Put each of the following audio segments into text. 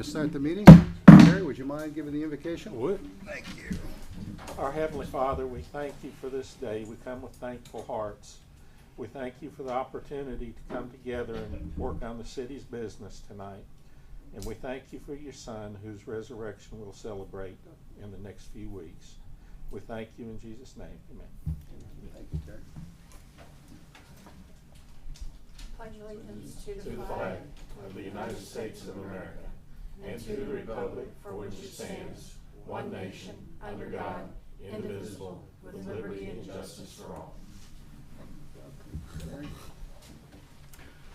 start the meeting. Terry, would you mind giving the invocation? Would. Thank you. Our Heavenly Father, we thank you for this day. We come with thankful hearts. We thank you for the opportunity to come together and work on the city's business tonight. And we thank you for your Son, whose resurrection we'll celebrate in the next few weeks. We thank you in Jesus' name. Amen. Thank you, Terry. Pledge allegiance to To the flag of the United States of America and to the republic for which it stands, one nation, under God, indivisible, with liberty and justice for all.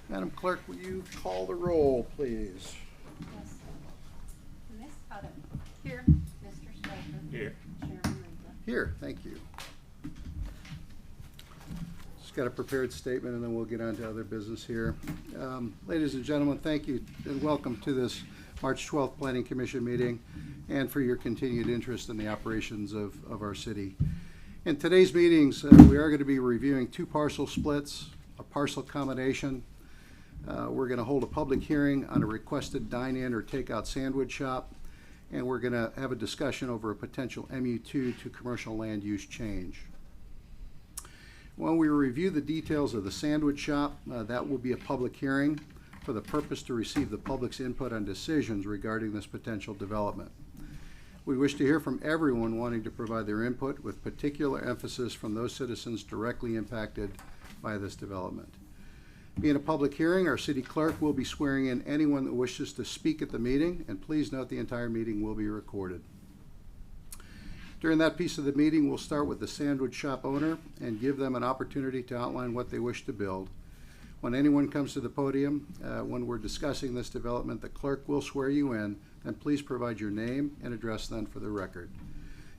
Madam Clerk, will you call the roll, please? Yes. Ms. Hutton. Here. Mr. Stryker. Here. Chairman Rinka. Here, thank you. Just got a prepared statement and then we'll get on to other business here. Ladies and gentlemen, thank you and welcome to this March 12th Planning Commission meeting and for your continued interest in the operations of our city. In today's meetings, we are going to be reviewing two parcel splits, a parcel combination. We're going to hold a public hearing on a requested dine-in or takeout sandwich shop, and we're going to have a discussion over a potential MU2 to commercial land use change. When we review the details of the sandwich shop, that will be a public hearing for the purpose to receive the public's input on decisions regarding this potential development. We wish to hear from everyone wanting to provide their input, with particular emphasis from those citizens directly impacted by this development. Being a public hearing, our city clerk will be swearing in anyone that wishes to speak at the meeting, and please note the entire meeting will be recorded. During that piece of the meeting, we'll start with the sandwich shop owner and give them an opportunity to outline what they wish to build. When anyone comes to the podium, when we're discussing this development, the clerk will swear you in, and please provide your name and address then for the record.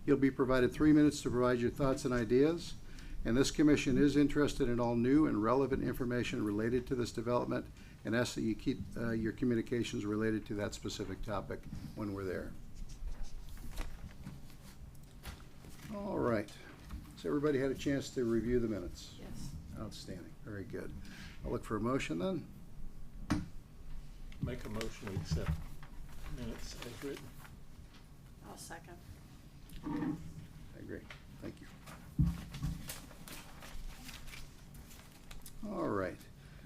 You'll be provided 3 minutes to provide your thoughts and ideas, and this commission is interested in all new and relevant information related to this development and asks that you keep your communications related to that specific topic when we're there. All right. So everybody had a chance to review the minutes? Yes. Outstanding. Very good. I'll look for a motion then. Make a motion to accept minutes as written. I'll second. I agree. Thank you. All right.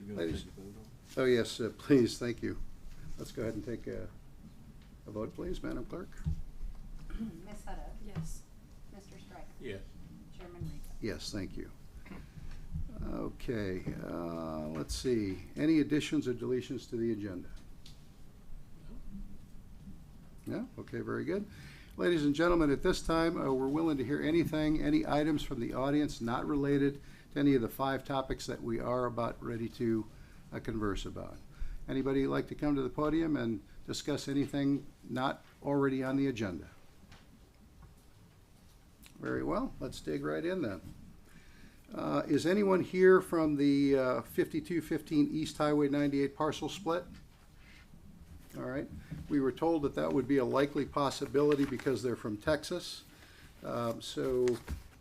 Ladies, oh yes, please, thank you. Let's go ahead and take a vote, please, Madam Clerk. Ms. Hutton. Yes. Mr. Stryker. Yes. Chairman Rinka. Yes, thank you. Okay, let's see. Any additions or deletions to the agenda? No? Okay, very good. Ladies and gentlemen, at this time, we're willing to hear anything, any items from the audience not related to any of the 5 topics that we are about ready to converse about. Anybody like to come to the podium and discuss anything not already on the agenda? Very well, let's dig right in then. Is anyone here from the 5215 East Highway 98 parcel split? All right. We were told that that would be a likely possibility because they're from Texas. So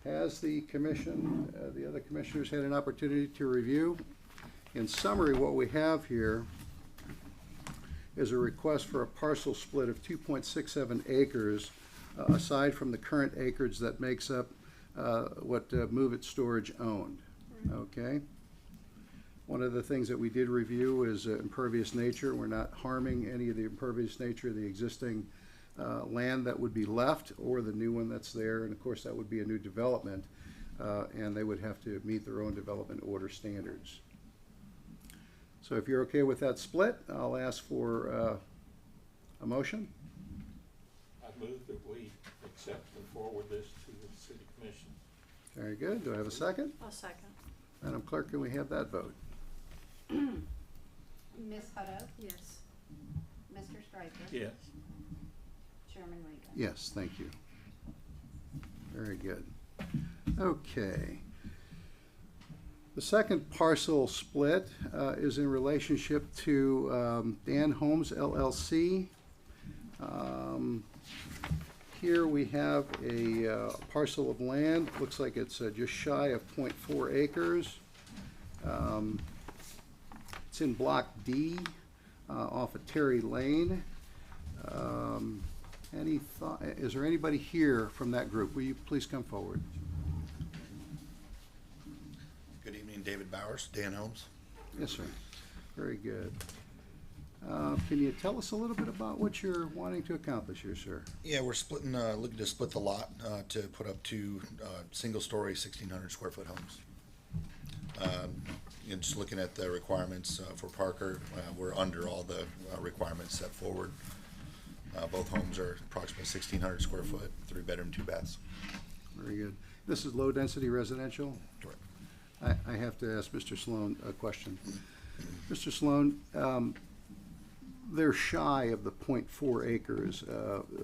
has the commission, the other commissioners had an opportunity to review? In summary, what we have here is a request for a parcel split of 2.67 acres, aside from the current acreage that makes up what Move It Storage owned. Okay. One of the things that we did review is impervious nature. We're not harming any of the impervious nature of the existing land that would be left or the new one that's there. And of course, that would be a new development, and they would have to meet their own development order standards. So if you're okay with that split, I'll ask for a motion. I move that we accept and forward this to the city commission. Very good. Do I have a second? I'll second. Madam Clerk, can we have that vote? Ms. Hutto. Yes. Mr. Stryker. Yes. Chairman Rinka. Yes, thank you. Very good. Okay. The second parcel split is in relationship to Dan Homes LLC. Here we have a parcel of land. Looks like it's just shy of 0.4 acres. It's in Block D off of Terry Lane. Any thought, is there anybody here from that group? Will you please come forward? Good evening, David Bowers, Dan Holmes. Yes, sir. Very good. Can you tell us a little bit about what you're wanting to accomplish here, sir? Yeah, we're splitting, looking to split the lot to put up two single-story, 1,600 square foot homes. And just looking at the requirements for Parker, we're under all the requirements set forward. Both homes are approximately 1,600 square foot, 3-bedroom, 2 baths. Very good. This is low-density residential? Correct. I have to ask Mr. Sloan a question. Mr. Sloan, they're shy of the 0.4 acres.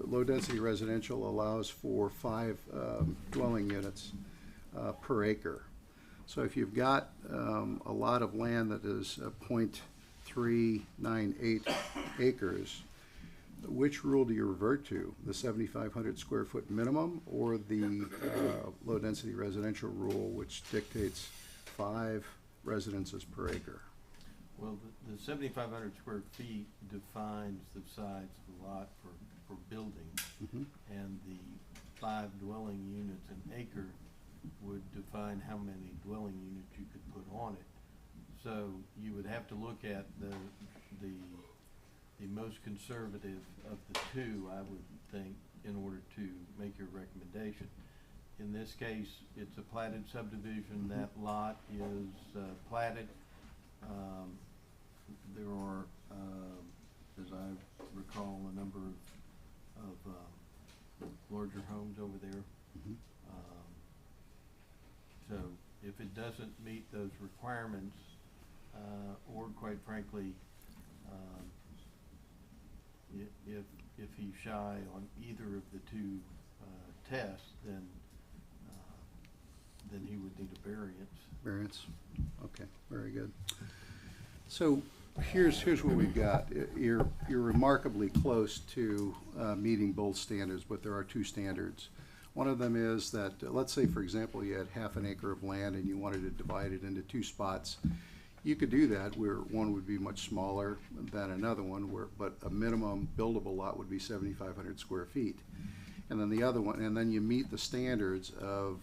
Low-density residential allows for 5 dwelling units per acre. So if you've got a lot of land that is 0.398 acres, which rule do you revert to? The 7,500 square foot minimum or the low-density residential rule, which dictates 5 residences per acre? Well, the 7,500 square feet defines the size of the lot for building, and the 5 dwelling units an acre would define how many dwelling units you could put on it. So you would have to look at the most conservative of the two, I would think, in order to make your recommendation. In this case, it's a platted subdivision. That lot is platted. There are, as I recall, a number of larger homes over there. So if it doesn't meet those requirements, or quite frankly, if he's shy on either of the two tests, then he would need a variance. Variance? Okay, very good. So here's what we've got. You're remarkably close to meeting both standards, but there are 2 standards. One of them is that, let's say, for example, you had half an acre of land and you wanted to divide it into 2 spots. You could do that where one would be much smaller than another one, but a minimum buildable lot would be 7,500 square feet. And then the other one, and then you meet the standards of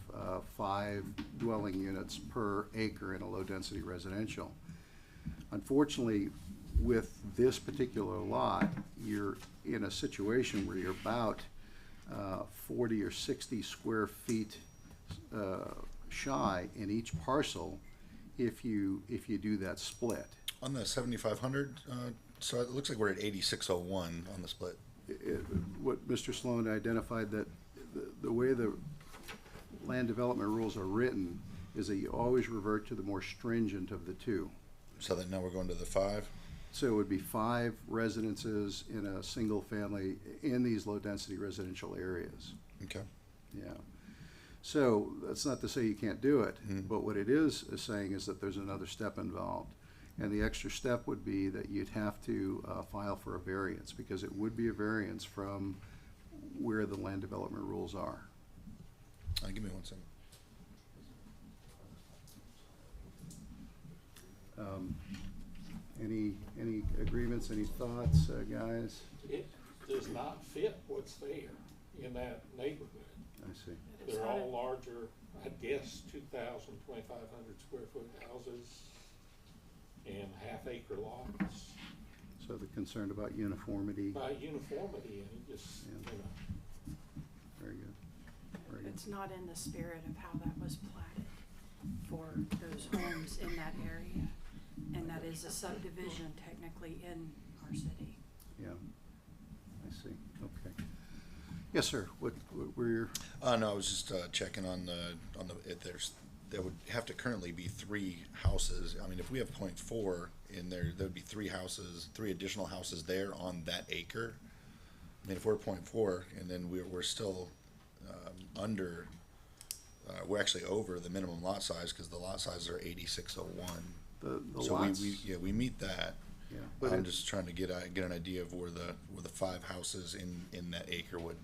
5 dwelling units per acre in a low-density residential. Unfortunately, with this particular lot, you're in a situation where you're about 40 or 60 square feet shy in each parcel if you do that split. On the 7,500, so it looks like we're at 8,601 on the split. What Mr. Sloan identified, that the way the land development rules are written is that you always revert to the more stringent of the 2. So then now we're going to the 5? So it would be 5 residences in a single family in these low-density residential areas. Okay. Yeah. So that's not to say you can't do it, but what it is saying is that there's another step involved. And the extra step would be that you'd have to file for a variance, because it would be a variance from where the land development rules are. Give me 1 second. Any agreements, any thoughts, guys? It does not fit what's there in that neighborhood. I see. They're all larger, I guess, 2,000, 2,500 square foot houses and half-acre lots. So they're concerned about uniformity. By uniformity, and it just, Yeah. you know. Very good. Very good. It's not in the spirit of how that was platted for those homes in that area. And that is a subdivision technically in our city. Yeah, I see, okay. Yes, sir, what were your, No, I was just checking on the if there would have to currently be 3 houses. I mean, if we have 0.4 in there, there'd be 3 houses, 3 additional houses there on that acre. I mean, if we're 0.4 and then we're still under, we're actually over the minimum lot size, because the lot sizes are 8,601. the So lots? we meet that. Yeah, but I'm just trying to get an idea of where the 5 houses in that acre would.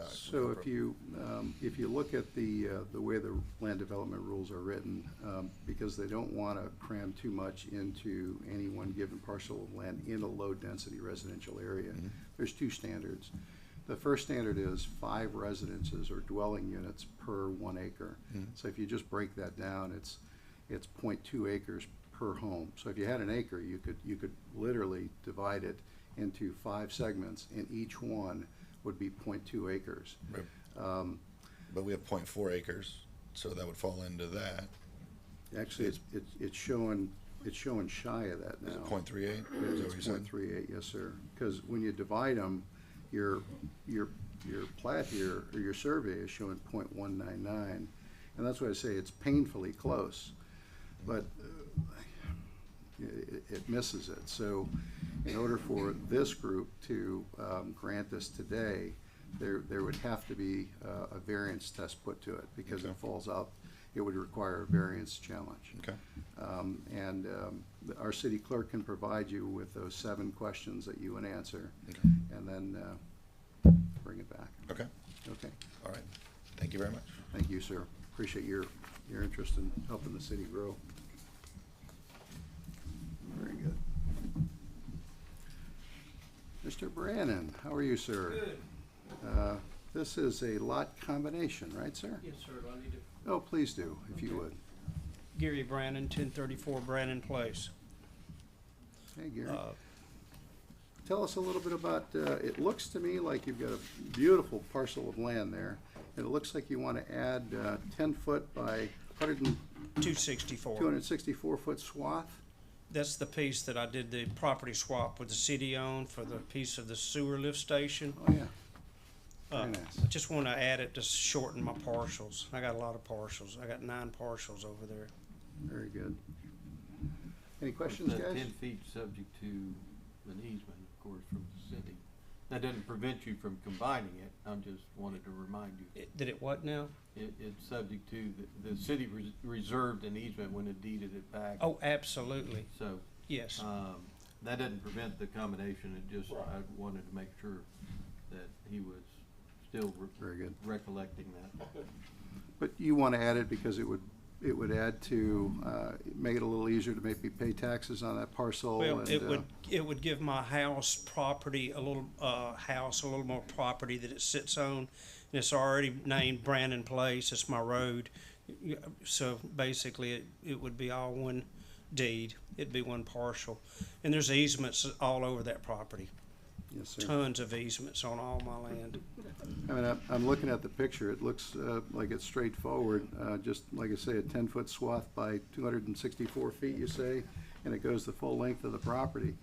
So if you look at the way the land development rules are written, because they don't want to cram too much into any one given parcel of land in a low-density residential area, there's 2 standards. The first standard is 5 residences or dwelling units per 1 acre. So if you just break that down, it's 0.2 acres per home. So if you had an acre, you could literally divide it into 5 segments, and each one would be 0.2 acres. Right. But we have 0.4 acres, so that would fall into that. Actually, it's showing shy of that now. Is it 0.38? Is that what you It's said? 0.38, yes, sir. Because when you divide them, your plat here, or your survey is showing 0.199, and that's why I say it's painfully close, but it misses it. So in order for this group to grant this today, there would have to be a variance test put to it, because Okay. it falls out. It would require a variance challenge. Okay. Our city clerk can provide you with those 7 questions that you would answer, Okay. and then bring it back. Okay. Okay, All right. Thank you very much. thank you, sir. Appreciate your interest in helping the city grow. Very good. Mr. Brannon, how are you, sir? Good. This is a lot combination, right, sir? Yes, sir. Do I need to? Oh, please do, if you Okay. would. Gary Brannon, 1034 Brannon Place. Hey, Gary. Uh, Tell us a little bit about, it looks to me like you've got a beautiful parcel of land there. And it looks like you want to add 10 foot by 264. 264 foot swath. That's the piece that I did the property swap with the city on for the piece of the sewer lift station. Oh, yeah. Very nice. I just want to add it to shorten my parcels. I got a lot of parcels. I got 9 parcels over there. Very good. Any questions, That guys? 10 feet subject to an easement, of course, from the city. That doesn't prevent you from combining it. I just wanted to remind you. Did it what now? It's subject to, the city reserved an easement when it deeded it back. Oh, absolutely. So, Yes. that doesn't prevent the combination. It just, Right. I wanted to make sure that he was still Very good. recollecting that. But you want to add it because it would add to, make it a little easier to maybe pay taxes on that parcel. Well, and, it would give my house property a little more property that it sits on. And it's already named Brandon Place. It's my road. So basically, it would be all one deed. It'd be one parcel. And there's easements all over that property. Yes, sir. Tons of easements on all my land. I mean, I'm looking at the picture. It looks like it's straightforward. Just like I say, a 10-foot swath by 264 feet, you say, and it goes the full length of the property.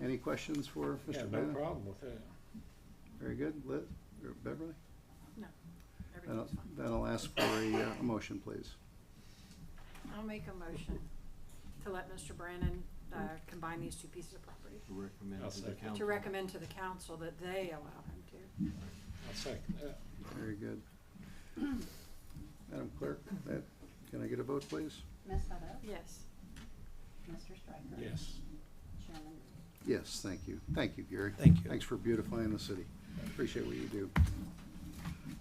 Any questions for Yeah, Mr. no Bannon? problem with that. Very good. Liz or Beverly? No, Then everything's fine. then I'll ask for a motion, please. I'll make a motion to let Mr. Brannon combine these 2 pieces of property. To recommend I'll to the second. council. To recommend to the council that they allow him to. I'll second that. Very good. Madam Clerk, can I get a vote, please? Ms. Hutto? Yes. Mr. Striker? Yes. Chairman Reed? Yes, thank you. Thank you, Gary. Thank you. Thanks for beautifying the city. Appreciate what you do.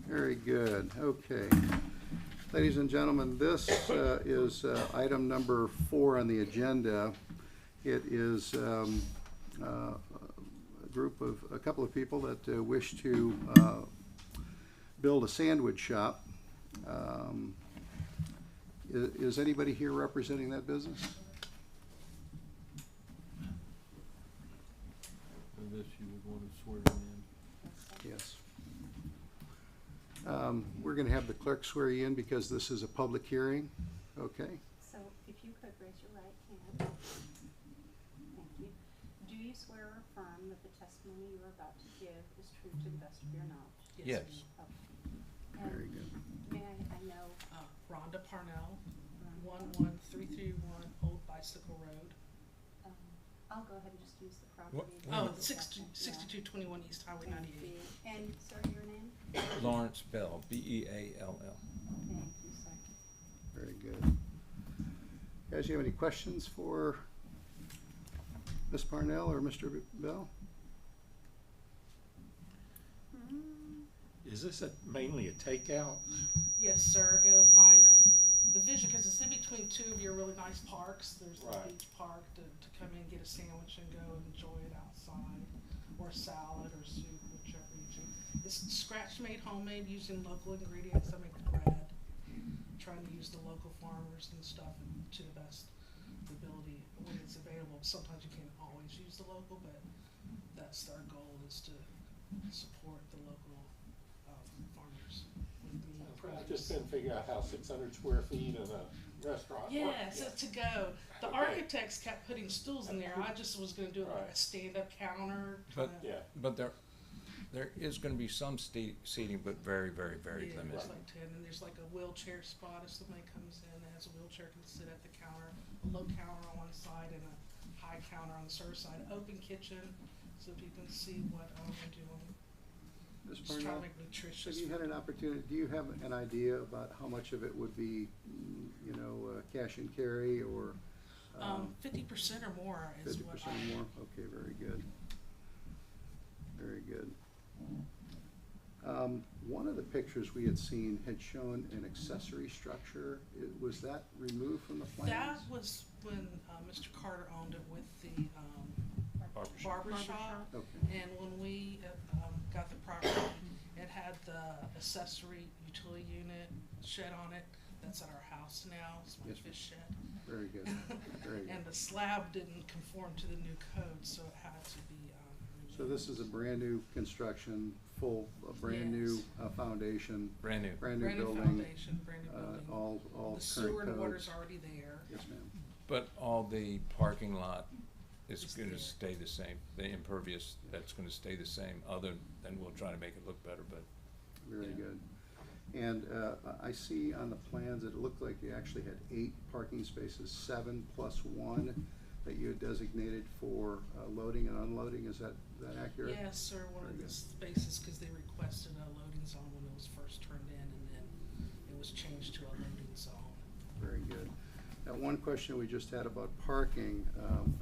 Very good. Okay. Ladies and gentlemen, this is item number 4 on the agenda. It is a couple of people that wish to build a sandwich shop. Is anybody here representing that business? And this you would want to swear him in. Yes. We're going to have the clerk swear you in because this is a public hearing. Okay? So if you could raise your right hand. Thank you. Do you swear or affirm that the testimony you are about to give is true to the best of your knowledge? Yes. Okay. And Very good. May I know, Rhonda Parnell, 11331 Old Bicycle Road. I'll go ahead and just use the property. Oh, name. 6221 East Highway Thank 98. you. And sir, your name? Lawrence Bell, B-E-A-L-L. Thank you, sir. Very good. Guys, you have any questions for Ms. Parnell or Mr. Bell? Is this mainly a takeout? Yes, sir, it was the vision, cause it's in between two of your really nice parks, there's the Right. beach park to come in, get a sandwich and go enjoy it outside, or salad or soup, whichever you choose. It's scratch-made, homemade, using local ingredients, I make the bread, trying to use the local farmers and stuff and to the best ability when it's available. Sometimes you can't always use the local, but that's our goal, is to support the local, farmers with meat I produce. just couldn't figure out how 600 square feet and a restaurant work. Yeah, so to go. The Okay. architects kept putting stools in there. I just was gonna do it like a Right. stand-up counter. But- kinda- Yeah. But there is gonna be some seating, but very, very, very Yeah, limited. there's like 10, and there's like a wheelchair spot if somebody comes in that has a wheelchair, can sit at the counter. A low counter on one side and a high counter on the service side. Open kitchen, so people can see what we're doing. Ms. Just trying Parnell? to make nutritious. Have you had an opportunity, do you have an idea about how much of it would be, cash and carry or? 50% or more is what 50% or more? Okay, very good. Very good. One of the pictures we had seen had shown an accessory structure. Was that removed from the plans? That was when Mr. Carter owned it with the barber shop. Okay, And when we got the property, it had the accessory utility unit shed on it. That's at our house now, it's my Yes, fish shed. very good, very good. And the slab didn't conform to the new code, so it had to be removed. So this is a brand-new construction, a brand-new Yes. foundation, Brand new. brand-new Brand new building, foundation, brand new building. all current The sewer and water's codes. already there. Yes, ma'am. But all the parking lot is It's gonna there. stay the same. The impervious, that's gonna stay the same, other than we'll try to make it look better, but Very Yeah. good. And I see on the plans that it looked like you actually had 8 parking spaces, 7 plus 1 that you had designated for loading and unloading. Is that accurate? Yes, sir, one of Very the good. spaces, cause they requested a loading zone when it was first turned in, and then it was changed to a loading zone. Very good. Now, one question we just had about parking,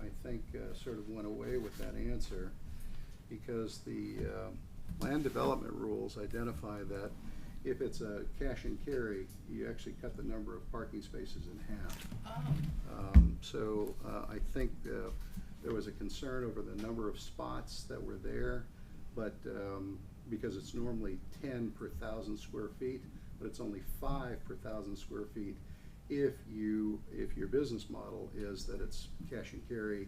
I think sort of went away with that answer, because the land development rules identify that if it's a cash and carry, you actually cut the number of parking spaces in half. So I think there was a concern over the number of spots that were there, but because it's normally 10 per 1,000 square feet, but it's only 5 per 1,000 square feet if your business model is that it's cash and carry,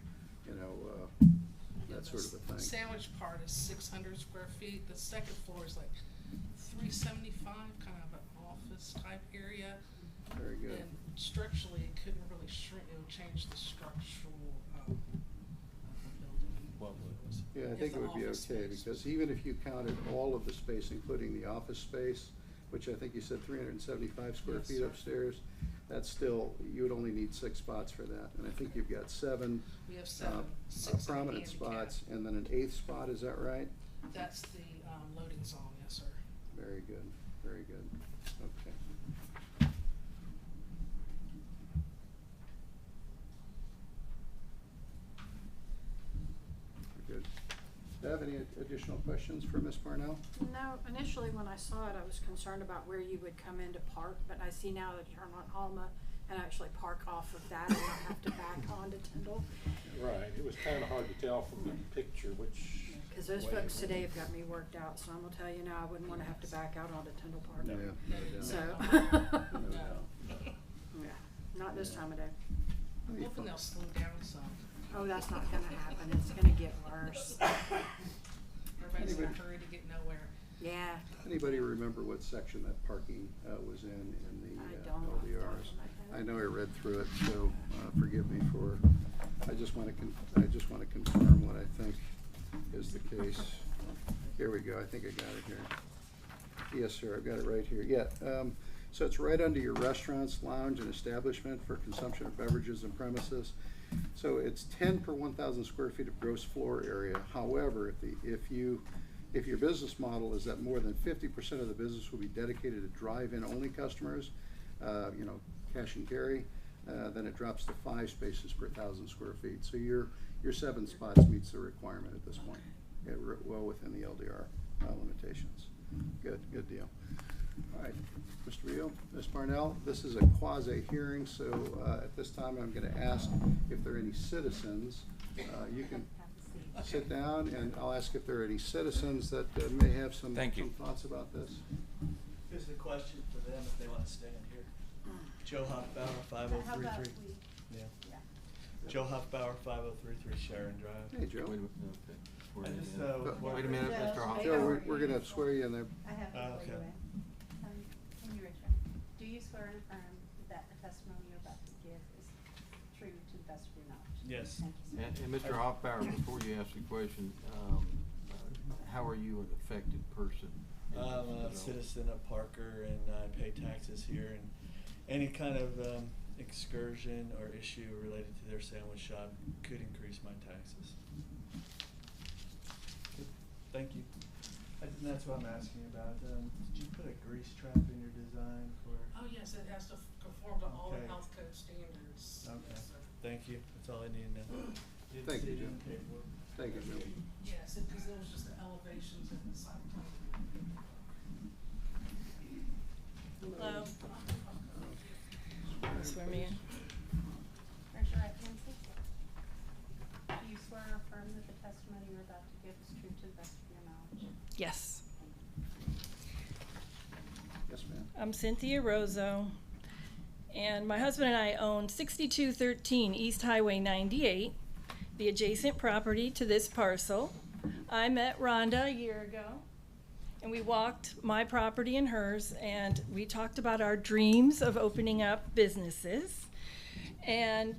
that sort of a The thing. sandwich part is 600 square feet, the second floor is like 375, kind of an office type area. Very good. And structurally, it couldn't really shrink, it would change the structural, of the building. what was? Yeah, I If think the it would be office okay, space because was- even if you counted all of the space, including the office space, which I think you said 375 square Yes, feet sir. upstairs, that's still, you would only need 6 spots for that. And I think you've got 7 We have 7, 6 in prominent handicap. spots, and then an 8th spot, is that right? That's the, loading zone, yes, sir. Very good, very good, okay. Very good. Do you have any additional questions for Ms. Parnell? No, initially when I saw it, I was concerned about where you would come in to park, but I see now that you turn on Alma and actually park off of that and not have to back onto Tyndall. Right, it was kinda hard to tell from the picture which. Cause those way it folks went. today have got me worked out, so I'm gonna tell you now, I wouldn't wanna have to back out onto Tyndall Park. Yeah, no doubt. So, No No. doubt. yeah, not this time of day. I'm hoping they'll slow down some. Oh, that's not gonna happen, it's gonna get worse. Everybody's in a Anybody- hurry to get nowhere. Yeah. Anybody remember what section that parking was in the I don't off the top of LDRs? my head. I know I read through it, so forgive me for, I just want to confirm what I think is the case. Here we go, I think I got it here. Yes, sir, I've got it right here, yeah. So it's right under your restaurants, lounge, and establishment for consumption of beverages and premises. So it's 10 per 1,000 square feet of gross floor area. However, if your business model is that more than 50% of the business will be dedicated to drive-in only customers, cash and carry, then it drops to 5 spaces per 1,000 square feet. So your 7 spots meets the requirement at this point, well within the LDR limitations. Good deal. All right, Mr. Rio, Ms. Parnell, this is a quasi-hearing, so at this time I'm going to ask if there are any citizens. You can Have a seat. sit down, and I'll ask if there are any citizens that may have some Thank you. thoughts about this. Here's a question for them if they want to stand here. Joe Hoffbauer, How about 5033. we, Yeah. yeah. Joe Hoffbauer, 5033 Sharon Drive. Hey, Joe. Wait a minute, okay. I just, Wait a minute, Mr. Hoffman. Joe, we're going to swear you in there. I have it for you. Okay. Can you raise your hand? Do you swear and affirm that the testimony you're about to give is true to the best of your knowledge? Yes. Thank you, sir. And Mr. Hoffbauer, before you ask the question, how are you an affected person? in this I'm a development? citizen of Parker and I pay taxes here, and any kind of excursion or issue related to their sandwich shop could increase my taxes. Thank you. And that's what I'm asking about. Did you put a grease trap in your design for? Oh, yes, it has to conform to all the Okay. health code standards. Okay. Yes, sir. Thank you. That's all I need to know. Didn't Thank see you, it in Jim. the paperwork. Thank you, Joe. Yes, because it was just the elevations and the site plan. Hello. Swear me in. Raise your right hand, please. Do you swear or affirm that the testimony you're about to give is true to the best of your knowledge? Yes. Yes, ma'am. I'm Cynthia Rozo, and my husband and I own 6213 East Highway 98, the adjacent property to this parcel. I met Rhonda a year ago, and we walked my property and hers, and we talked about our dreams of opening up businesses. And,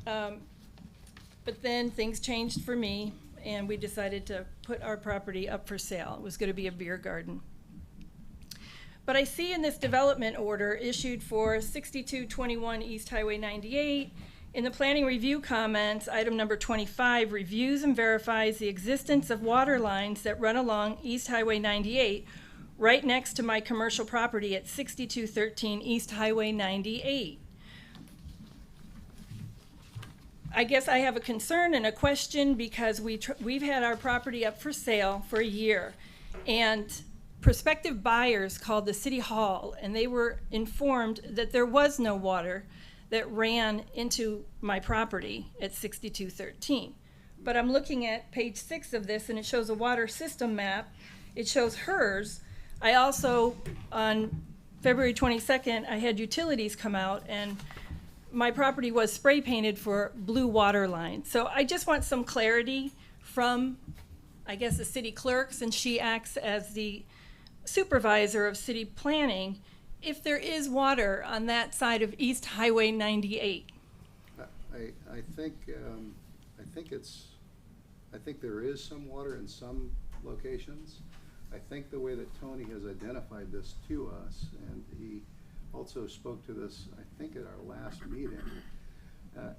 but then things changed for me, and we decided to put our property up for sale. It was going to be a beer garden. But I see in this development order issued for 6221 East Highway 98, in the planning review comments, item number 25 reviews and verifies the existence of water lines that run along East Highway 98 right next to my commercial property at 6213 East Highway 98. I guess I have a concern and a question because we've had our property up for sale for a year, and prospective buyers called the city hall, and they were informed that there was no water that ran into my property at 6213. But I'm looking at page 6 of this, and it shows a water system map. It shows hers. I also, on February 22nd, I had utilities come out, and my property was spray painted for blue water lines. So I just want some clarity from, I guess, the city clerk, since she acts as the supervisor of city planning, if there is water on that side of East Highway 98. I think there is some water in some locations. I think the way that Tony has identified this to us, and he also spoke to this, I think at our last meeting,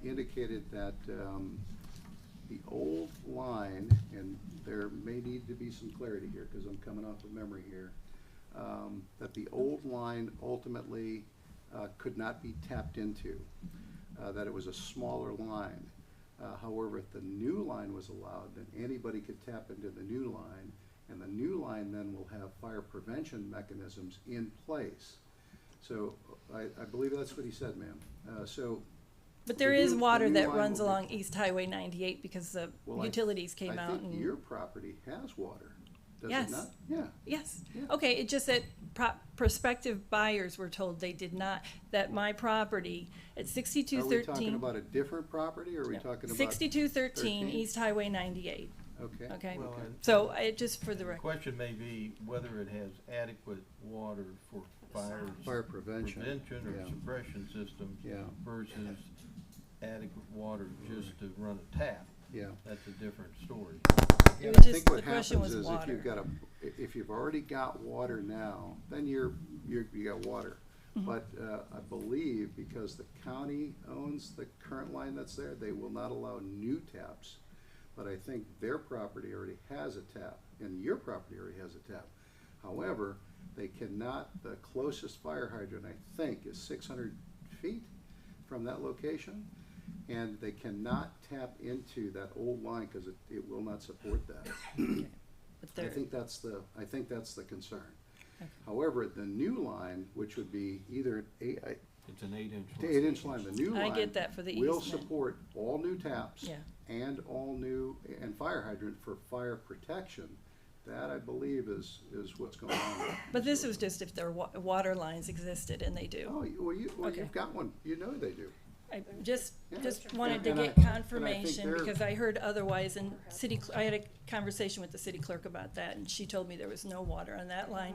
indicated that the old line, and there may need to be some clarity here because I'm coming off of memory here, that the old line ultimately could not be tapped into, that it was a smaller line. However, if the new line was allowed, then anybody could tap into the new line, and the new line then will have fire prevention mechanisms in place. So I believe that's what he said, ma'am. But there the is new- water the new that line runs will be- along East Highway 98 because the Well, utilities came out I think and. your property has water, does Yes. it not? Yeah. Yes. Yeah. Okay, it just that prospective buyers were told they did not, that my property at Are we 6213. talking about a different property, or are we talking about? 6213 13? East Highway 98, Okay. okay? Well, and- So just for the The record. question may be whether it has adequate water for Fire prevention. prevention or Yeah. suppression system Yeah. versus adequate water just to run a tap. Yeah. That's a different story. It And was I just, think what the question happens was is if water. you've got if you've already got water now, then you got water. Mm-hmm. But I believe because the county owns the current line that's there, they will not allow new taps. But I think their property already has a tap, and your property already has a tap. However, they cannot, the closest fire hydrant, I think, is 600 feet from that location, and they cannot tap into that old line because it will not support that. But I they're, think that's the concern. Okay. However, the new line, which would be either It's an 8-inch. the 8-inch line, the new I line get that for the will easement. support all new taps Yeah. and all new, and fire hydrant for fire protection. That, I believe, is what's going on. but this was just if their water lines existed, and they do. Oh, well, Okay. you've got one. You know they do. I just Yeah. wanted to And I- get and I think confirmation, they're- because I heard otherwise, and I had a conversation with the city clerk about that, and she told me there was no water on that line,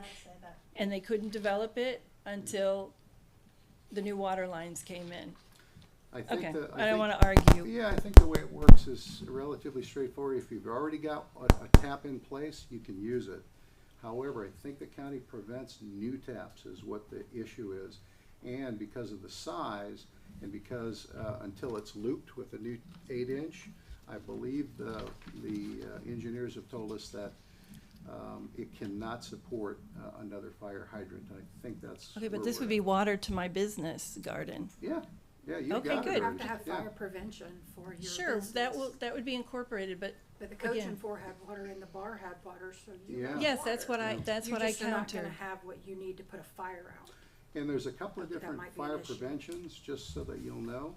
and they couldn't develop it until the new water lines came in. I think Okay, the- I don't think- wanna argue. Yeah, I think the way it works is relatively straightforward. If you've already got a tap in place, you can use it. However, I think the county prevents new taps is what the issue is. And because of the size, and because, until it's looped with a new 8-inch, I believe the engineers have told us that, it cannot support, another fire hydrant. I think that's. Okay, but where this we're would be at. water to my business garden. Yeah, you Okay, got it. good. You have already. to have Yeah. fire prevention for your Sure, business. that would be incorporated, but But the Coach again. and 4 had water and the bar had water, so you Yeah. have yes, water. that's what I You just are not gonna countered. have what you need to put a fire out. And there's a couple of That different might be an fire issue. preventions, just so that you'll know.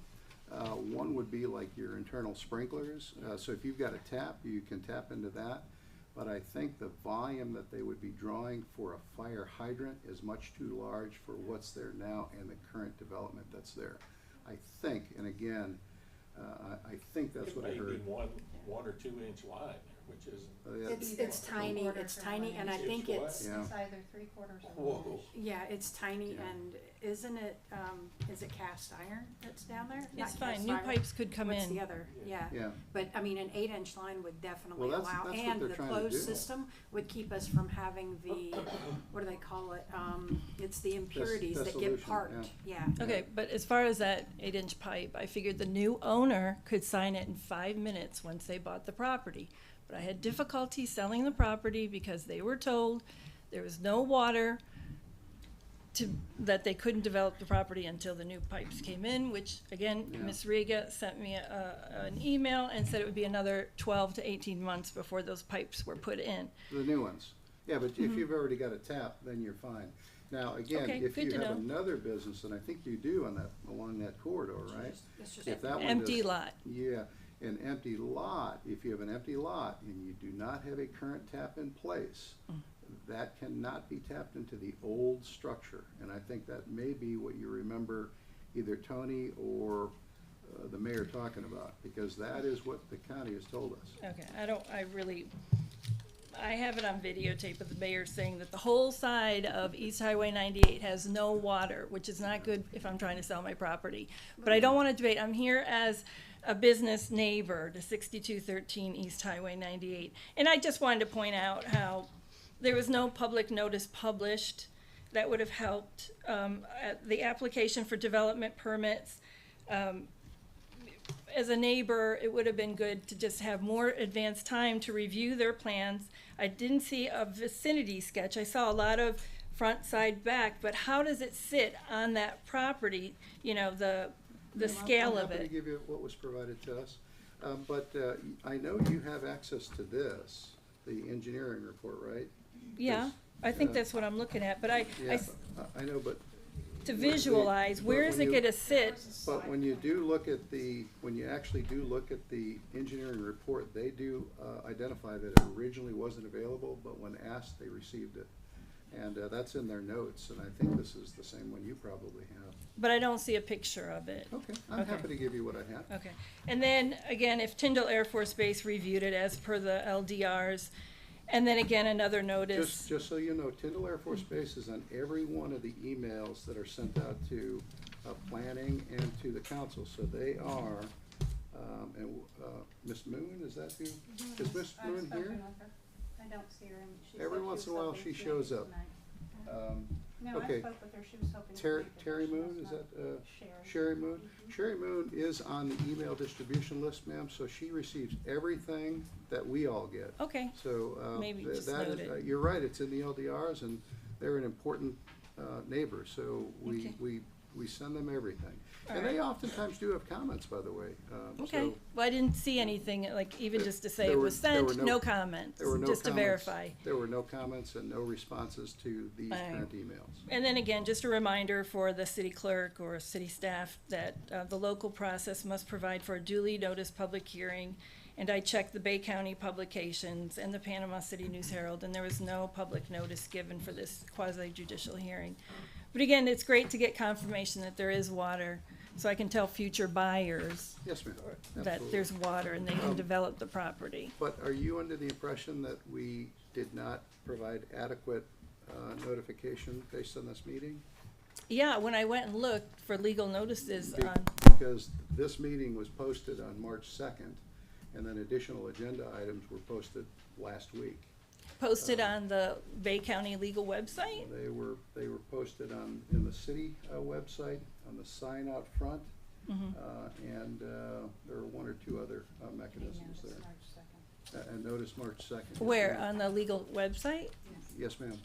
One would be like your internal sprinklers. So if you've got a tap, you can tap into that. But I think the volume that they would be drawing for a fire hydrant is much too large for what's there now and the current development that's there. I think, and again, I think that's what I It may be heard. one or 2 inch line there, which isn't. It's tiny, and I think It's what? it's, Yeah. It's either 3/4 or Whoa. 1 inch. yeah, it's tiny, Yeah. and isn't it, is it cast iron that's down there? Not It's fine, cast new iron. pipes could come What's in. the other? Yeah. Yeah. But, I mean, an 8-inch line would definitely Well, allow, that's what and they're the trying to closed do. system would keep us from having the, what do they call it? It's the impurities that get dissolution, parked, yeah. Okay, but as far as that 8-inch pipe, I figured the new owner could sign it in 5 minutes once they bought the property. But I had difficulty selling the property because they were told there was no water that they couldn't develop the property until the new pipes came in, which, again, Yeah. Ms. Riga sent me an email and said it would be another 12 to 18 months before those pipes were put in. The new ones. Yeah, but if you've already got a tap, then you're fine. Now, again, Okay, if good you to have know. another business, and I think you do along that corridor, right? It's just If that one Empty does- lot. Yeah, an empty lot, if you have an empty lot and you do not have a current tap in place, that cannot be tapped into the old structure. And I think that may be what you remember either Tony or the mayor talking about, because that is what the county has told us. Okay, I have it on videotape of the mayor saying that the whole side of East Highway 98 has no water, which is not good if I'm trying to sell my property. But I don't want to debate. I'm here as a business neighbor to 6213 East Highway 98. And I just wanted to point out how there was no public notice published that would have helped. The application for development permits, as a neighbor, it would have been good to just have more advanced time to review their plans. I didn't see a vicinity sketch. I saw a lot of front, side, back, but how does it sit on that property, you know, the scale of I'm happy to it? give you what was provided to us, but I know you have access to this, the engineering report, right? Yeah, I think that's what I'm looking at, but I know, but to visualize, where is it gonna sit? But when you do look at when you actually do look at the engineering report, they do identify that it originally wasn't available, but when asked, they received it. And that's in their notes, and I think this is the same one you probably have. But I don't see a picture of it. Okay, I'm Okay. happy to give you what I have. Okay, and then, again, if Tyndall Air Force Base reviewed it as per the LDRs, and then again, another notice. Just so you know, Tyndall Air Force Base is on every one of the emails that are sent out to planning and to the council, so they are, and Ms. Moon, is that who? Is Ms. I've Moon spoken here? with her. I don't see her, and she Every said she once was in a while hoping she to shows make it up. tonight. No, I Okay. spoke with her, she was hoping to Terry, make it, but Terry she Moon, was is not. that, Sherry. Sherry Moon? Sherry Moon is on the email distribution list, ma'am, so she receives everything that we all get. Okay, So, Maybe th- just that is, noted. you're right, it's in the LDRs, and they're an important, neighbor, so Okay. we we send them everything. All And they right. oftentimes do have comments, by the way. Okay, So well, I didn't see anything, like, even just to say there it were- was there were sent, no- no comments, there were no just to comments. verify. There were no comments and no responses to these All right. current emails. And then again, just a reminder for the city clerk or city staff that the local process must provide for a duly noticed public hearing. And I checked the Bay County publications and the Panama City News Herald, and there was no public notice given for this quasi judicial hearing. But again, it's great to get confirmation that there is water, so I can tell future buyers Yes, ma'am. that Absolutely. there's water and they can develop the property. But are you under the impression that we did not provide adequate notification based on this meeting? Yeah, when I went and looked for legal notices Be- on, Because this meeting was posted on March 2nd, and then additional agenda items were posted last week. posted on the Bay County legal website. They were posted in the city website, on the sign out front, and there were one or two other mechanisms there. And notice March 2nd. Where, on the legal website? Yes, ma'am.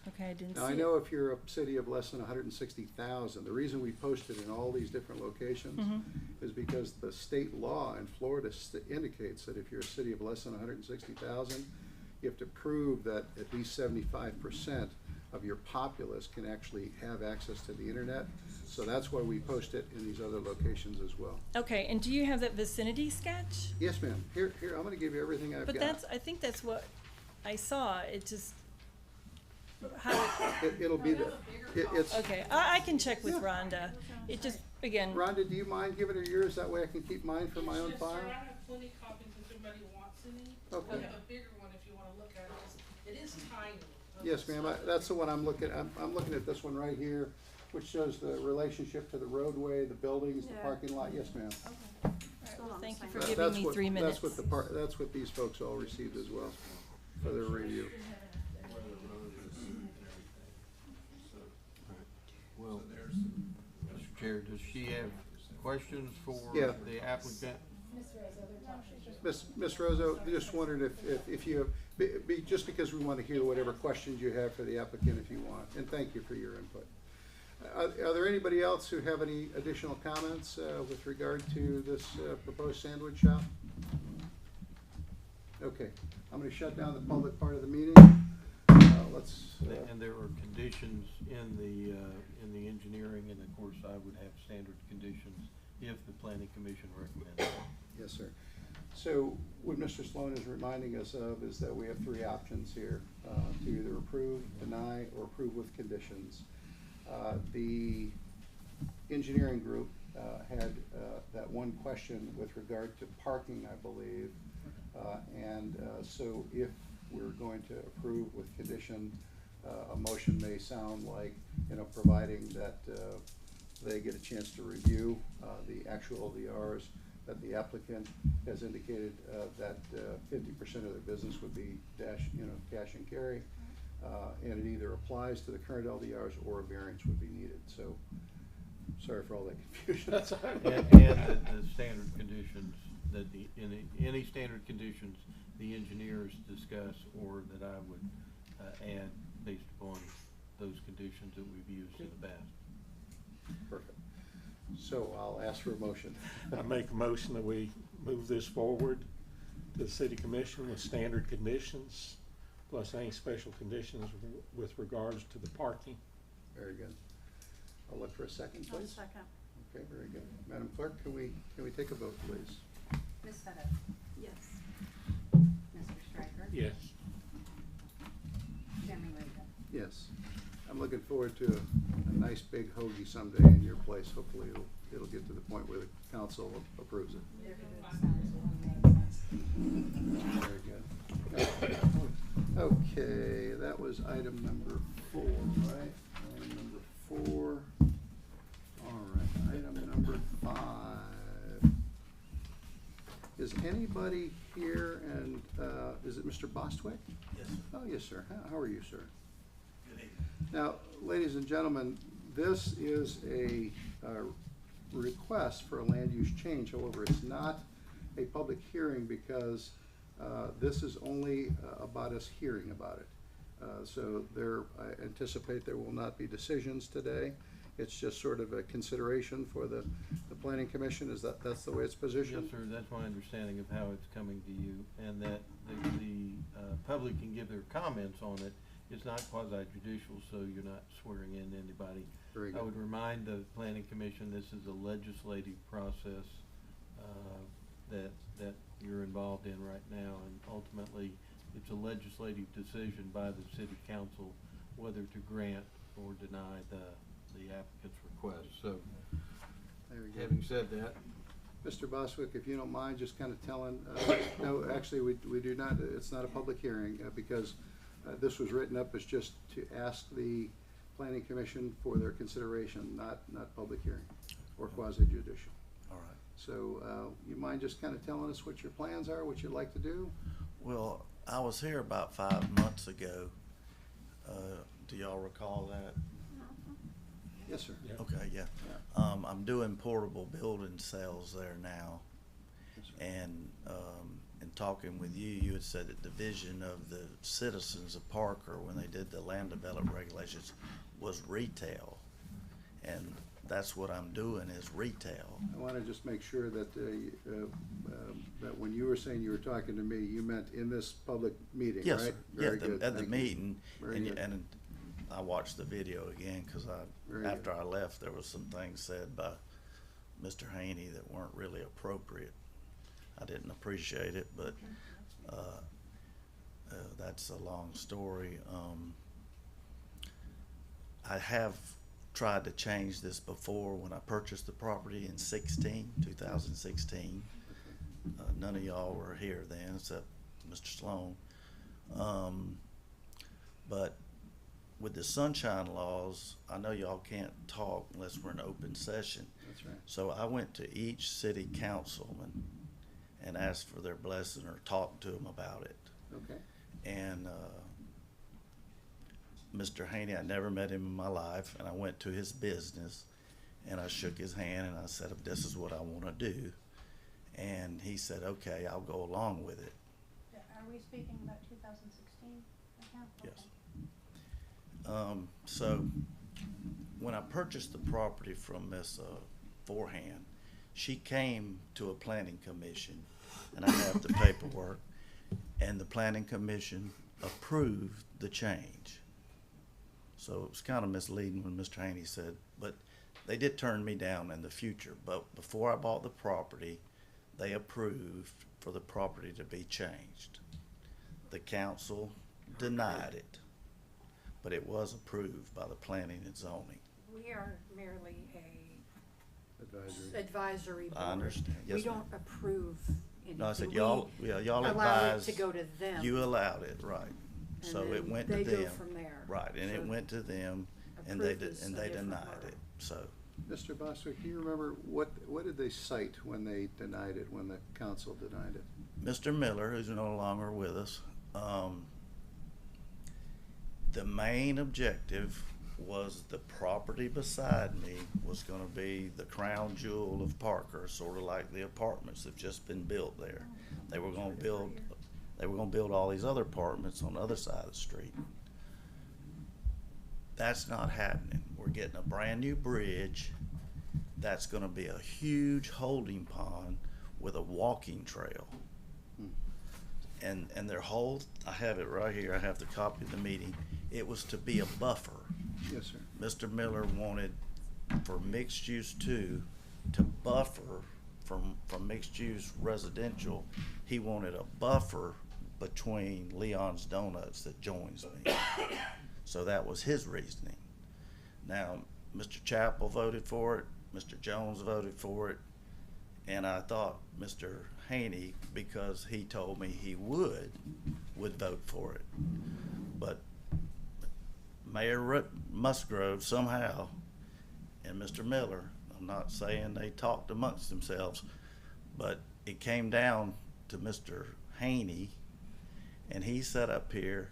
Okay, I didn't see Now, it. I know if you're a city of less than 160,000, the reason we posted in all these different locations is because the state law in Florida indicates that if you're a city of less than 160,000, you have to prove that at least 75% of your populace can actually have access to the internet. So that's why we post it in these other locations as well. Okay, and do you have that vicinity sketch? Yes, ma'am. Here, I'm gonna give you everything I've got. But that's, I think that's what I saw, it just, how, It'll be it's, okay, I can check with Rhonda. It just, again, Rhonda, do you mind giving her yours? That way I can keep mine for my own Yes, file? sir, I have plenty of copies if anybody wants any. Okay. I have a bigger one if you wanna look at it. It is tiny. Yes, ma'am, that's the one I'm looking at. I'm looking at this one right here, which shows the relationship to the roadway, the buildings, the Yeah. parking lot. Yes, ma'am. all right, well, thank you for That- giving that's me what- 3 minutes. That's what these folks all received as well, for their review. Well, Mr. Chair, does she have questions for Yeah. the applicant? Miss Rozo, just wondered if you have, just because we want to hear whatever questions you have for the applicant if you want, and thank you for your input. Are there anybody else who have any additional comments with regard to this proposed sandwich shop? Okay, I'm gonna shut down the public part of the meeting. Let's, And there are conditions in the engineering, and of course, I would have standard conditions if the planning commission recommends it. yes, sir. So what Mr. Sloan is reminding us of is that we have 3 options here, to either approve, deny, or approve with conditions. The engineering group had that one question with regard to parking, I believe. So if we're going to approve with condition, a motion may sound like, providing that they get a chance to review the actual LDRs, that the applicant has indicated that 50% of their business would be cash and carry. And it either applies to the current LDRs or a variance would be needed. So, sorry for all that confusion. And the standard conditions, that any standard conditions the engineers discuss or that I would add based upon those conditions that we've used in the past. Perfect. So I'll ask for a motion. I make a motion that we move this forward to the city commission with standard conditions, plus any special conditions with regards to the parking. Very good. I'll look for a second, please. second. Okay, very good. Madam Clerk, can we take a vote, please? Ms. Sutta? Yes. Mr. Striker? Yes. Chairman Linger? Yes. I'm looking forward to a nice big hoagie someday in your place. Hopefully it'll get to the point where the council approves it. Very good. Okay, that was item number 4, right? Item number 4. All right, item number 5. Is anybody here, and is it Mr. Bostwick? Yes. Oh, yes, sir. How are you, sir? Now, ladies and gentlemen, this is a request for a land use change. However, it's not a public hearing because this is only about us hearing about it. So I anticipate there will not be decisions today, It's just sort of a consideration for the planning commission? That's the way it's positioned? Yes, sir, that's my understanding of how it's coming to you, and that the public can give their comments on it. It's not quasi judicial, so you're not swearing in anybody. Very I good. would remind the planning commission, this is a legislative process, that you're involved in right now, and ultimately, it's a legislative decision by the city council whether to grant or deny the applicant's request. So, Very good. having said that, Mr. Boswick, if you don't mind just kind of telling, no, actually, we do not, it's not a public hearing, because this was written up as just to ask the planning commission for their consideration, not public hearing or quasi judicial. All right. So, you mind just kind of telling us what your plans are, what you'd like to do? Well, I was here about 5 months ago. Do y'all recall that? Yes, sir. Okay, yeah. I'm doing portable building sales there now. Yes, sir. And in talking with you, you had said that the vision of the citizens of Parker when they did the land development regulations was retail. And that's what I'm doing is retail. I want to just make sure that, that when you were saying you were talking to me, you meant in this public meeting, right? Yes, sir. Yeah, Very good. at the Thank you. meeting. Very And, good. and I watched the video again because Very after good. I left, there was some things said by Mr. Haney that weren't really appropriate. I didn't appreciate it, but that's a long story. I have tried to change this before when I purchased the property in 2016. None of y'all were here then, except Mr. Sloan. But with the sunshine laws, I know y'all can't talk unless we're in open session. That's right. So I went to each city councilman and asked for their blessing or talked to them about it. Okay. And Mr. Haney, I never met him in my life, and I went to his business and I shook his hand and I said, this is what I want to do. And he said, okay, I'll go along with it. Are we speaking about 2016 right now? Yes. So when I purchased the property from Miss Forehand, she came to a planning commission, and I have the paperwork, and the planning commission approved the change. So it was kind of misleading when Mr. Haney said, but they did turn me down in the future. But before I bought the property, they approved for the property to be changed. The council denied it, but it was approved by the planning and zoning. We are merely a Advisory. advisory board. I understand. We Yes, ma'am. don't approve anything. No, I said We y'all allow it advised. to go to them. You allowed it, right. And So it then went to they them. go from there. Right, and it So went to them, and they approved is a different denied word. it, so. Mr. Bostwick, do you remember what did they cite when they denied it, when the council denied it? Mr. Miller, who's no longer with us, the main objective was the property beside me was gonna be the crown jewel of Parker, sort of like the apartments that have just been built there. They were gonna build all these other apartments on the other side of the street. That's not happening. We're getting a brand new bridge. That's gonna be a huge holding pond with a walking trail. And their whole, I have it right here, I have the copy of the meeting. It was to be a buffer. Yes, sir. Mr. Miller wanted for mixed use two to buffer from mixed use residential. He wanted a buffer between Leon's Donuts that joins me. So that was his reasoning. Now, Mr. Chappell voted for it, Mr. Jones voted for it, and I thought Mr. Haney, because he told me he would vote for it. But Mayor Musgrove somehow, and Mr. Miller, I'm not saying they talked amongst themselves, but it came down to Mr. Haney, and he sat up here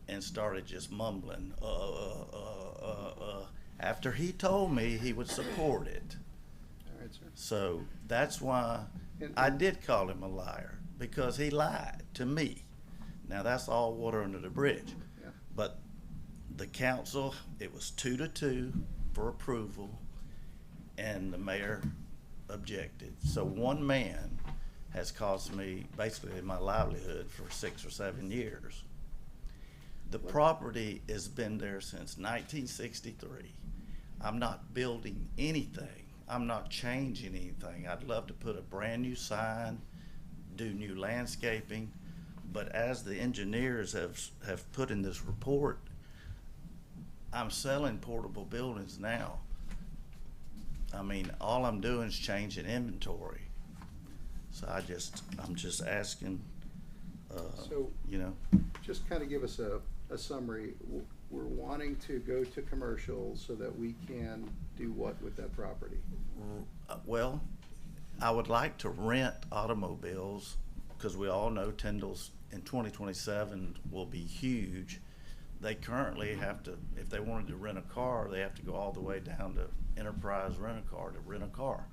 and started just mumbling, after he told me he would support it. All right, sir. So that's why I did call him a liar, because he lied to me. Now, that's all water under the bridge. Yeah. But the council, it was 2-2. for approval, and the mayor objected. So one man has cost me basically my livelihood for 6 or 7 years. The property has been there since 1963. I'm not building anything. I'm not changing anything. I'd love to put a brand new sign, do new landscaping, but as the engineers have put in this report, I'm selling portable buildings now. I mean, all I'm doing is changing inventory. So I'm just asking, So- you know. Just kind of give us a summary. We're wanting to go to commercial so that we can do what with that property? Well, I would like to rent automobiles, because we all know Tyndall's in 2027 will be huge. They currently have to, if they wanted to rent a car, they have to go all the way down to Enterprise Rent-A-Car to rent a car.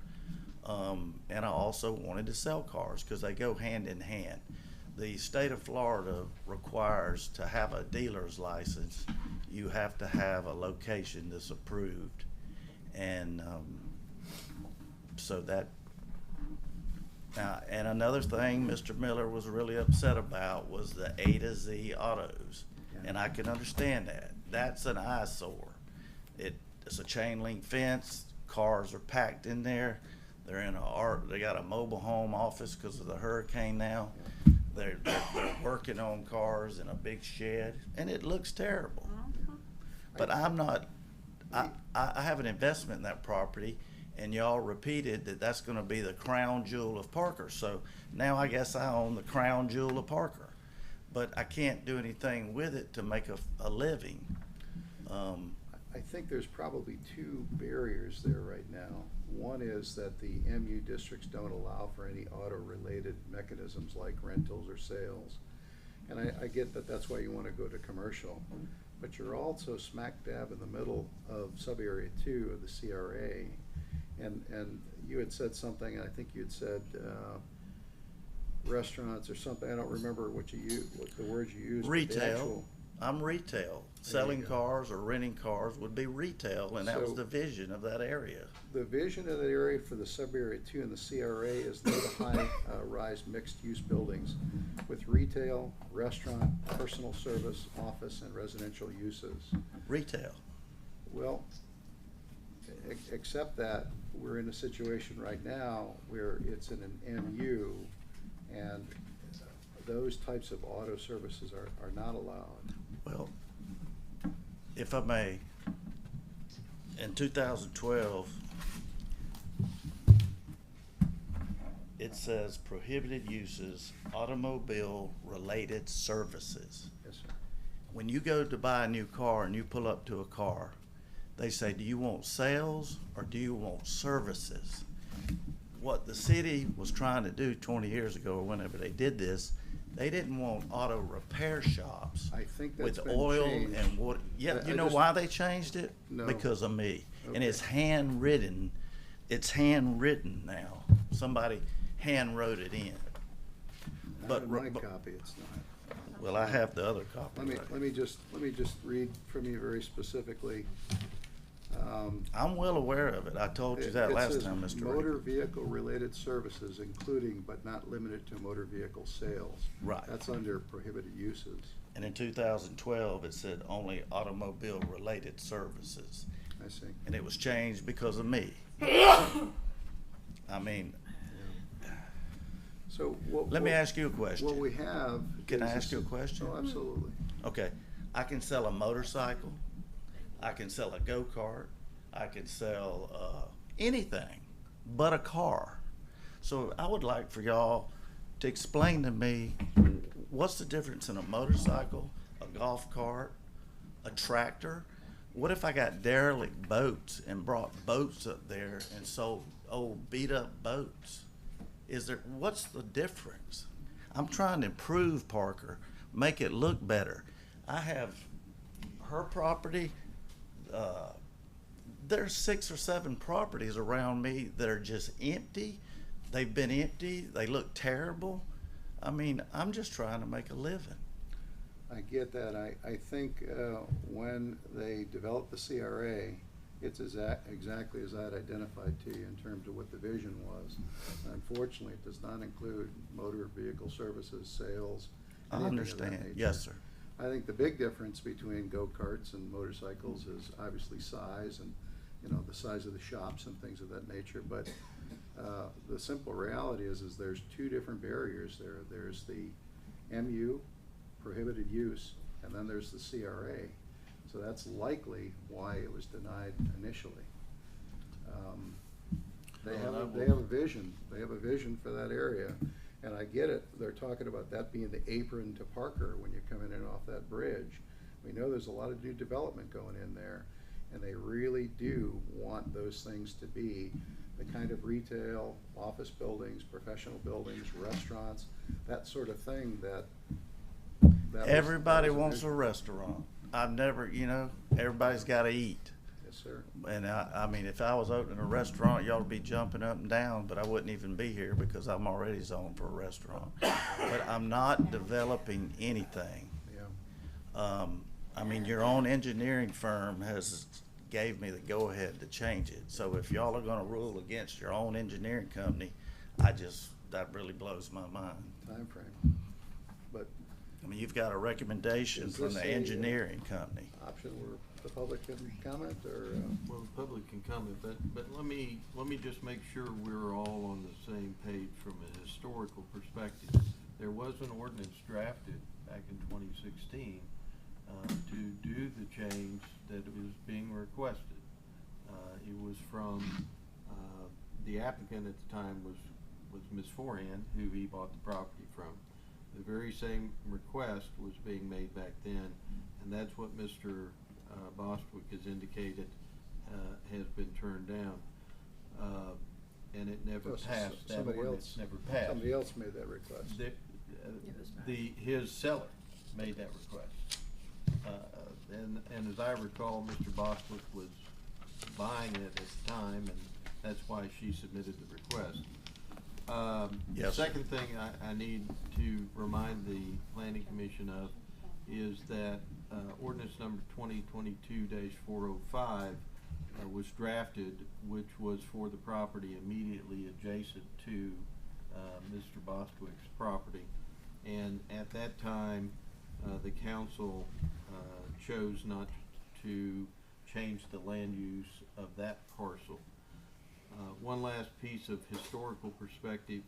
And I also wanted to sell cars because they go hand in hand. The state of Florida requires to have a dealer's license, you have to have a location that's approved. And so that, and another thing Mr. Miller was really upset about was the A to Z autos. And I can understand that. That's an eyesore. It's a chain link fence, cars are packed in there. They're in they got a mobile home office because of the hurricane now. They're working on cars in a big shed, and it looks terrible. But I'm not, I have an investment in that property, and y'all repeated that that's gonna be the crown jewel of Parker. So now I guess I own the crown jewel of Parker. But I can't do anything with it to make a living. I think there's probably two barriers there right now. One is that the MU districts don't allow for any auto-related mechanisms like rentals or sales. And I get that that's why you want to go to commercial. But you're also smack dab in the middle of sub-area 2 of the CRA. And you had said something, I think you had said restaurants or something. I don't remember what the words you used. but the Retail. actual- I'm retail. There Selling you go. cars or renting cars would be retail, and that was So- the vision of that area. The vision of the area for the sub-area 2 and the CRA is low to high rise mixed-use buildings with retail, restaurant, personal service, office, and residential uses. Retail. Well, except that we're in a situation right now where it's in an MU, and those types of auto services are not allowed. Well, if I may, in 2012, it says prohibited uses, automobile-related services. Yes, sir. When you go to buy a new car and you pull up to a car, they say, do you want sales or do you want services? What the city was trying to do 20 years ago, or whenever they did this, they didn't want auto repair shops I think that's with been oil changed. and water. Yeah, I you know just- why they changed it? No. Because of me. And Okay. it's handwritten. It's handwritten now. Somebody hand wrote it in. Not in my but- copy, it's not. Well, I have the other copy. Let me, right. let me just read from you very specifically. I'm well aware of it. I told you that It last says time, Mr. motor Reed. vehicle-related services, including but not limited to motor vehicle sales. Right. That's under prohibited uses. And in 2012, it said only automobile-related services. I see. And it was changed because of me. I mean, So what? let me ask you a question. What we have. Can I is ask you a question? Oh, absolutely. Okay, I can sell a motorcycle, I can sell a go-kart, I can sell anything but a car. So I would like for y'all to explain to me, what's the difference in a motorcycle, a golf cart, a tractor? What if I got derelict boats and brought boats up there and sold old beat-up boats? What's the difference? I'm trying to improve Parker, make it look better. I have her property, there's 6 or 7 properties around me that are just empty. They've been empty, they look terrible. I mean, I'm just trying to make a living. I get that. I think when they developed the CRA, it's exactly as I'd identified to you in terms of what the vision was. Unfortunately, it does not include motor vehicle services, sales. I anything of that understand. nature. Yes, sir. I think the big difference between go-karts and motorcycles is obviously size and, you know, the size of the shops and things of that nature. But the simple reality is there's two different barriers there. There's the MU, prohibited use, and then there's the CRA. So that's likely why it was denied initially. They have a vision. They have a vision for that area. And I get it, they're talking about that being the apron to Parker when you're coming in off that bridge. We know there's a lot of new development going in there, and they really do want those things to be the kind of retail, office buildings, professional buildings, restaurants, that sort of thing that Everybody that was wants a vision. restaurant. I've never, you know, everybody's gotta eat. Yes, sir. And I mean, if I was opening a restaurant, y'all would be jumping up and down, but I wouldn't even be here because I'm already zoned for a restaurant. But I'm not developing anything. Yeah. I mean, your own engineering firm has gave me the go-ahead to change it. So if y'all are gonna rule against your own engineering company, that really blows my mind. Time frame. But I mean, you've got a recommendation Is from this the a, engineering company. option where the public can comment, or? Well, the public can comment, but let me just make sure we're all on the same page from a historical perspective. There was an ordinance drafted back in 2016 to do the change that was being requested. It was from the applicant at the time was Ms. Forehand, who he bought the property from. The very same request was being made back then, and that's what Mr. Bostwick has indicated has been turned down, and it never Oh, so passed. That somebody ordinance else- never passed. Somebody else made that request. His seller made that request, and as I recall, Mr. Bostwick was buying it at the time, and that's why she submitted the request. The Yes. second thing I need to remind the planning commission of is that ordinance number 2022-405 was drafted, which was for the property immediately adjacent to Mr. Bostwick's property. And at that time, the council chose not to change the land use of that parcel. One last piece of historical perspective,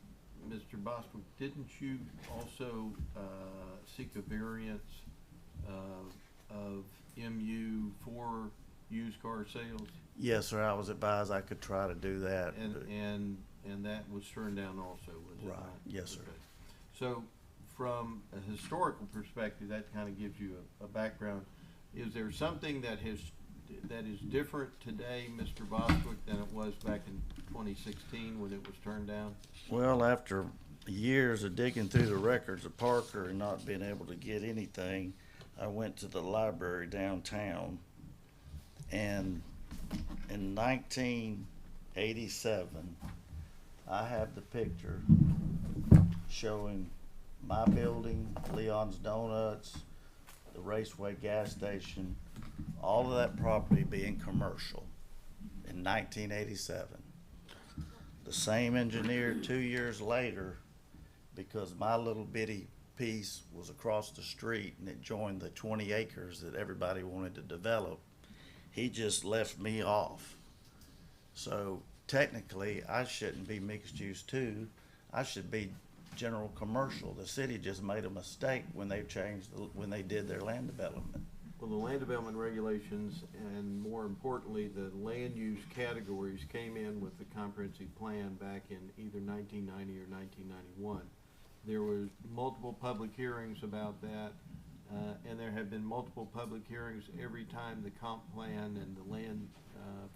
Mr. Bostwick, didn't you also seek a variance of MU for used car sales? Yes, sir, I was advised I could try to do that. but- And that was turned down also, was it Right. not? Yes, sir. Okay. So from a historical perspective, that kind of gives you a background. Is there something that is different today, Mr. Bostwick, than it was back in 2016 when it was turned down? Well, after years of digging through the records of Parker and not being able to get anything, I went to the library downtown, and in 1987, I have the picture showing my building, Leon's Donuts, the Raceway gas station, all of that property being commercial in 1987. The same engineer 2 years later, because my little bitty piece was across the street and it joined the 20 acres that everybody wanted to develop, he just left me off. So technically, I shouldn't be mixed use too. I should be general commercial. The city just made a mistake when they when they did their land development. Well, the land development regulations and more importantly, the land use categories came in with the comprehensive plan back in either 1990 or 1991. There was multiple public hearings about that, and there have been multiple public hearings every time the comp plan and the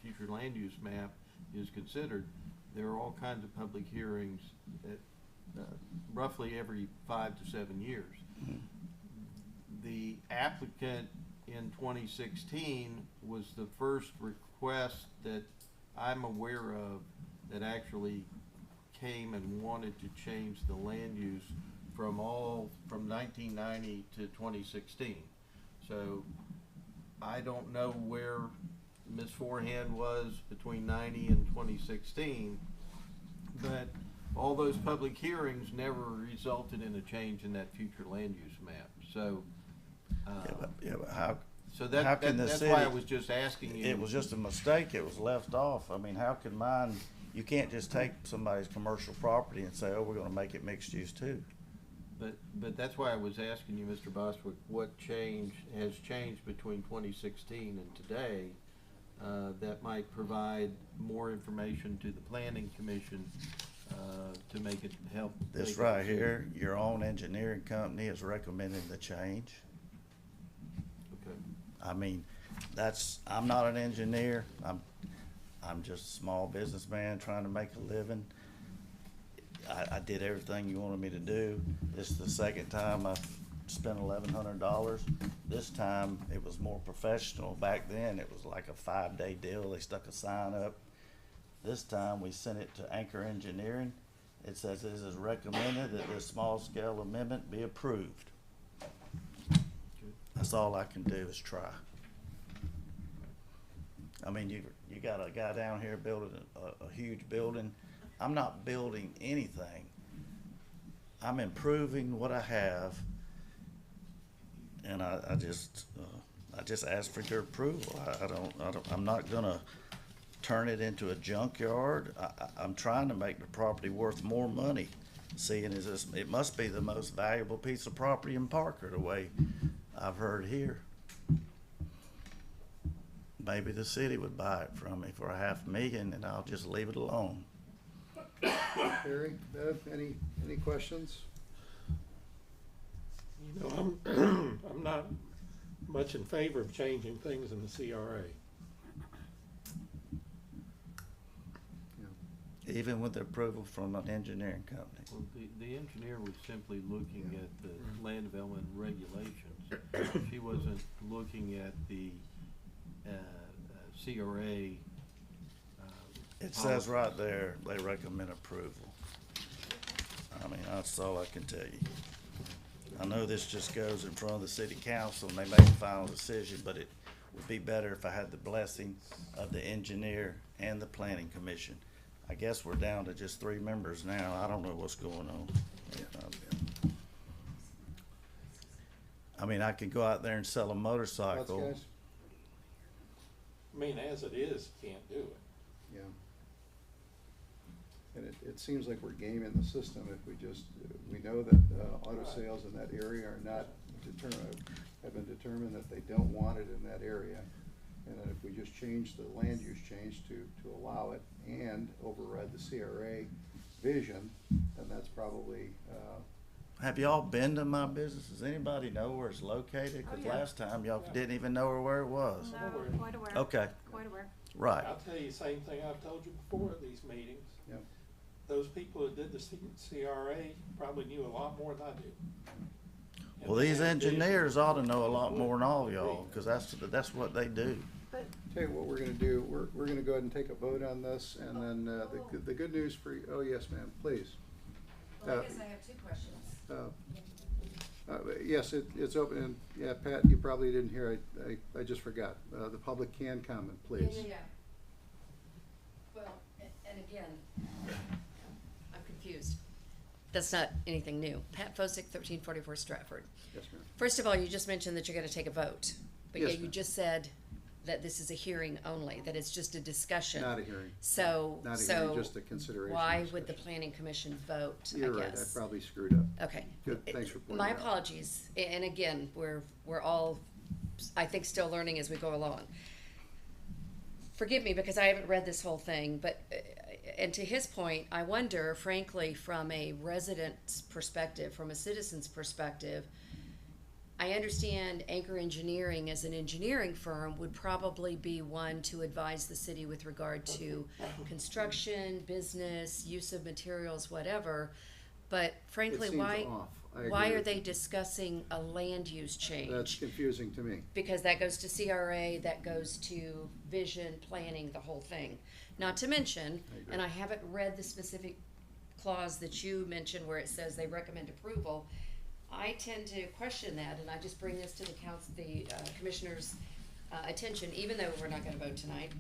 future land use map is considered. There are all kinds of public hearings that roughly every 5 to 7 years. The applicant in 2016 was the first request that I'm aware of that actually came and wanted to change the land use from 1990 to 2016. So I don't know where Ms. Forehand was between 90 and 2016, but all those public hearings never resulted in a change in that future land use map. So, Yeah, but how, so how can the that's city? why I was just asking you. It was just a mistake, it was left off. I mean, how can mine, you can't just take somebody's commercial property and say, oh, we're gonna make it mixed use too. But that's why I was asking you, Mr. Bostwick, what has changed between 2016 and today that might provide more information to the planning commission to make it help. This make it right easier. here, your own engineering company is recommending the change. Okay. I mean, I'm not an engineer, I'm just a small businessman trying to make a living. I did everything you wanted me to do. This is the second time I've spent $1,100. This time it was more professional. Back then it was like a 5-day deal. They stuck a sign up. This time we sent it to Anchor Engineering. It says it is recommended that this small scale amendment be approved. That's all I can do is try. I mean, you got a guy down here building a huge building. I'm not building anything. I'm improving what I have, and I just ask for your approval. I'm not gonna turn it into a junkyard. I'm trying to make the property worth more money. Seeing as this, it must be the most valuable piece of property in Parker, the way I've heard here. Maybe the city would buy it from me for $500,000, and I'll just leave it alone. Barry, Bev, any questions? You know, I'm not much in favor of changing things in the CRA. Even with the approval from an engineering company. Well, the engineer was simply looking at the land development regulations. She wasn't looking at the CRA. It says right there, they recommend approval. I mean, that's all I can tell you. I know this just goes in front of the city council and they make a final decision, but it would be better if I had the blessing of the engineer and the planning commission. I guess we're down to just 3 members now. I don't know what's going on. I mean, I could go out there and sell a motorcycle. Thoughts, guys? I mean, as it is, you can't do it. Yeah. And it seems like we're gaming the system if we know that auto sales in that area are not have been determined that they don't want it in that area. And that if we just change the land use change to allow it and override the CRA vision, then that's probably, Have y'all been to my business? Does anybody know where it's located? Cause yeah. last time y'all didn't even know where it was. No, quite aware. Okay, Quite aware. right. I'll tell you the same thing I've told you before at these meetings. Yep. Those people that did the CRA probably knew a lot more than I do. And Well, they these had a vision. engineers ought to know a lot more than all y'all, cause that's what they do. But tell you what we're gonna do, we're gonna go ahead and take a vote on this, and then, the good news for you, oh, yes, ma'am, please. Well, I guess I have 2 questions. Yes, it's open, and, yeah, Pat, you probably didn't hear, I just forgot. The public can comment, please. Yeah. Well, and again, I'm confused. That's not anything new. Pat Fosick, 1344 Stratford. Yes, ma'am. First of all, you just mentioned that you're gonna take a vote. But Yes, yet you ma'am. just said that this is a hearing only, that it's just a discussion. Not a hearing. So, Not a so hearing, just a consideration. why would the discussion. planning commission vote, I You're right, I guess? probably screwed up. Okay. Good, thanks for pointing My it out. apologies, and again, we're all, I think, still learning as we go along. Forgive me, because I haven't read this whole thing, but, and to his point, I wonder, frankly, from a resident's perspective, from a citizen's perspective, I understand Anchor Engineering as an engineering firm would probably be one to advise the city with regard to construction, business, use of materials, whatever. But frankly, It seems why, off. I why agree are with they you. discussing a land use change? That's confusing to me. Because that goes to CRA, that goes to vision, planning, the whole thing. Not to mention, I agree. and I haven't read the specific clause that you mentioned where it says they recommend approval. I tend to question that, and I just bring this to the council, the commissioners' attention, even though we're not gonna vote tonight.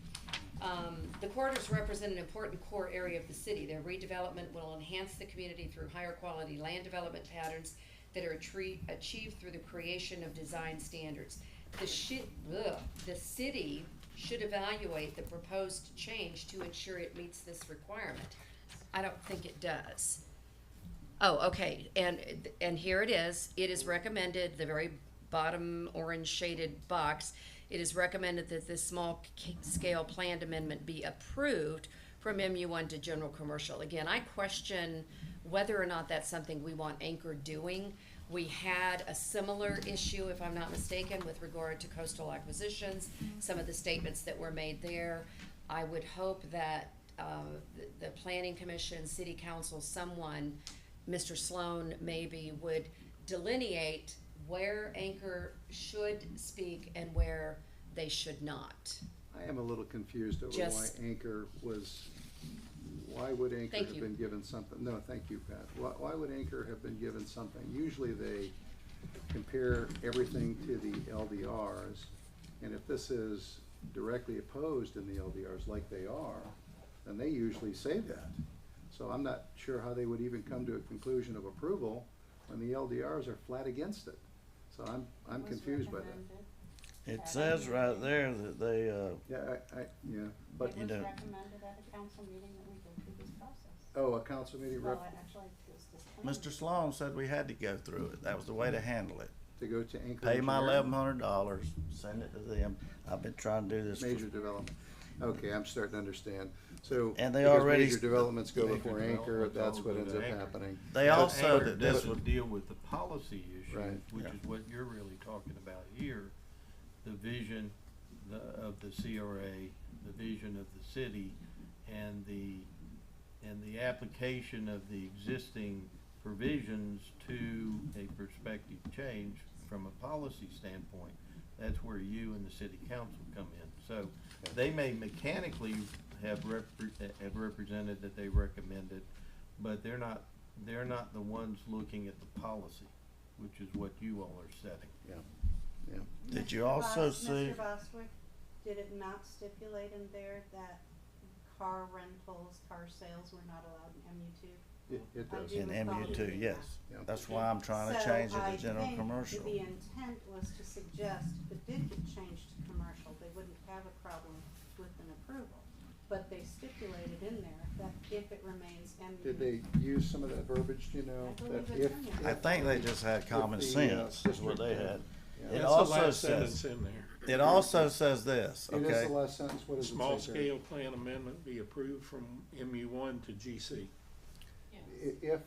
The corridors represent an important core area of the city. Their redevelopment will enhance the community through higher quality land development patterns that are achieved through the creation of design standards. The city should evaluate the proposed change to ensure it meets this requirement. I don't think it does. Oh, okay, and here it is. It is recommended, the very bottom orange shaded box, it is recommended that this small scale planned amendment be approved from MU1 to general commercial. Again, I question whether or not that's something we want Anchor doing. We had a similar issue, if I'm not mistaken, with regard to coastal acquisitions, some of the statements that were made there. I would hope that the Planning Commission, City Council, someone, Mr. Sloan maybe, would delineate where Anchor should speak and where they should not. I am a little confused over Just- why would Anchor Thank have you. been given something? No, thank you, Pat. Why would Anchor have been given something? Usually they compare everything to the LDRs, and if this is directly opposed in the LDRs like they are, then they usually say that. So I'm not sure how they would even come to a conclusion of approval when the LDRs are flat against it. So I'm confused by that. It says right there that they, Yeah, but, you It was know- recommended at a council meeting that we go through this process. oh, a council meeting Well, rep, actually, it was disclaimed. Mr. Sloan said we had to go through it. That was the way to handle it. to go to Anchor. Pay my Engineering? $1,100, send it to them. I've been trying to do this. Major development. Okay, I'm starting to understand. So. And they because already- Major developments go Major before Anchor, developments that's all what go ends to up Anchor. happening. They But also, Anchor this doesn't would, deal with the policy issue, Right, which yeah. is what you're really talking about here. The vision of the CRA, the vision of the city, and the application of the existing provisions to a prospective change from a policy standpoint. That's where you and the city council come in. So they may mechanically have represented that they recommend it, but they're not the ones looking at the policy, which is what you all are setting. Yeah. did you also see? Mr. Bostwick, did it not stipulate in there that car rentals, car sales were not allowed in MU2? It I does. do In recall MU2, reading yes. Yeah. That's why I'm trying to So change it I to general think commercial. the intent was to suggest if it did get changed to commercial, they wouldn't have a problem with an approval. But they stipulated in there that if it remains MU. Did they use some of that verbiage, do you know? I believe that it's if- in there. I think they just had common the, sense, is what district they had- had. yeah. It That's the also last sentence says, in there. it also says this, It is okay? the last sentence, what does it say? Small Terry? scale plan amendment be approved from MU1 to GC. If.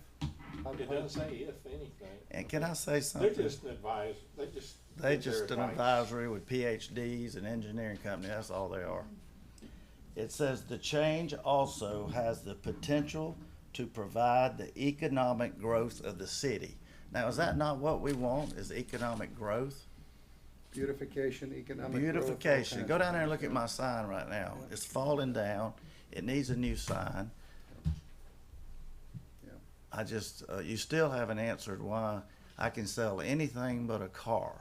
It doesn't say if anything. And can I say They're something? just an advise, they just. They give their just an advice. advisory with PhDs and engineering company, that's all they are. It says the change also has the potential to provide the economic growth of the city. Now, is that not what we want, is economic growth? Beautification, economic growth. all Beautification, kinds go of down there and things, look at yeah. my sign right now, it's falling down, it needs a new sign. Yeah. I just, you still haven't answered why I can sell anything but a car.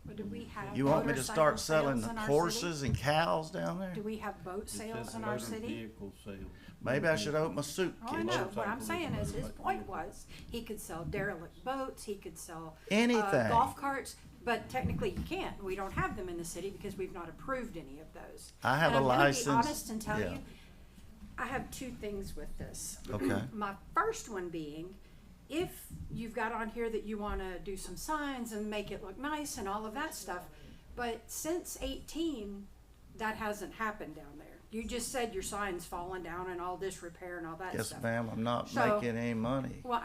But do we have You want me to motorcycle start selling sales in our horses city? and cows down there? Do we have boat It sales says in our motor city? vehicle sales. Maybe I should open a soup Oh, I kitchen. know, what I'm Motorcycle saying is, his motorcycle point vehicle. was, he could sell derelict boats, he could sell. Anything. Golf carts, but technically you can't, we don't have them in the city because we've not approved any of those. I have And a I'm gonna license- be honest and tell yeah. you, I have two things with this. Okay. My first one being, if you've got on here that you wanna do some signs and make it look nice and all of that stuff, but since 18, that hasn't happened down there. You just said your sign's falling down and all disrepair and all that Yes, stuff. ma'am, I'm not So- making any money Well,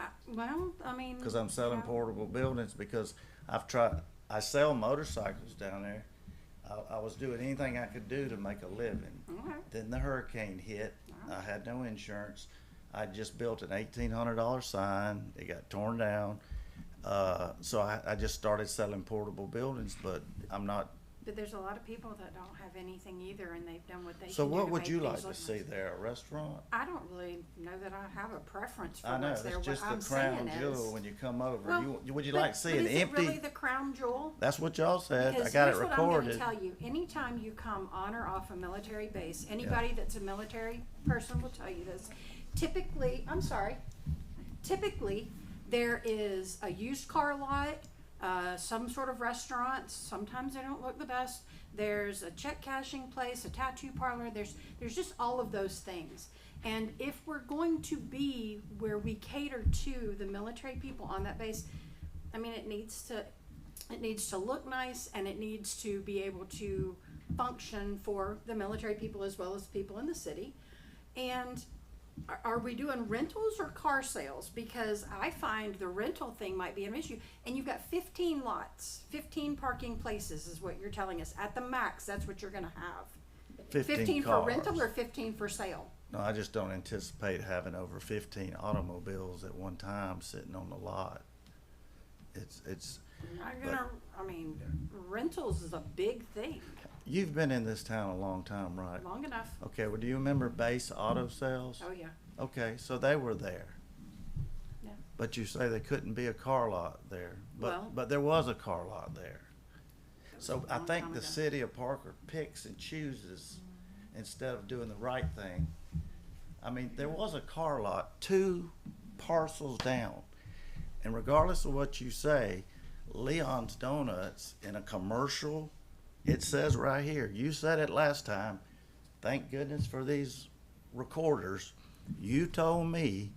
I mean. because I'm selling you know, portable buildings because I sell motorcycles down there. I was doing anything I could do to make a living. Okay. Then the hurricane hit. I had no insurance. I just built an $1,800 sign. It got torn down. So I just started selling portable buildings, but I'm not But there's a lot of people that don't have anything either, and they've done what they So can do what to would make you things like to look see nice. there, a restaurant? I don't really know that I have a preference for I know, what's there. it's What just I'm the crown saying jewel is, when you come over. well, Would you but- like to see but an is it really empty? the crown jewel? That's what y'all said. I Because got it here's what I'm gonna recorded. tell you, anytime you come on or off a military base, anybody that's a military person will tell you this. Typically, there is a used car lot, some sort of restaurant, sometimes they don't look the best. There's a check cashing place, a tattoo parlor, there's just all of those things. And if we're going to be where we cater to the military people on that base, I mean, it needs to look nice, and it needs to be able to function for the military people as well as people in the city. And are we doing rentals or car sales? Because I find the rental thing might be an issue. And you've got 15 lots, 15 parking places is what you're telling us. At the max, that's what you're gonna have. 15 for rental cars. or 15 for sale? No, I just don't anticipate having over 15 automobiles at one time sitting on the lot. It's, Not gonna, I mean, rentals is a big thing, you've been in this town a long time, right? long enough. Okay, well, do you remember Base Auto Sales? Oh, yeah. Okay, so they were there. Yeah. But you say there couldn't be a car lot there, Well- but there was a car lot there. So a I long think time the ago. city of Parker picks and chooses instead of doing the right thing. I mean, there was a car lot 2 parcels down. And regardless of what you say, Leon's Donuts in a commercial, it says right here, you said it last time, thank goodness for these recorders. You told me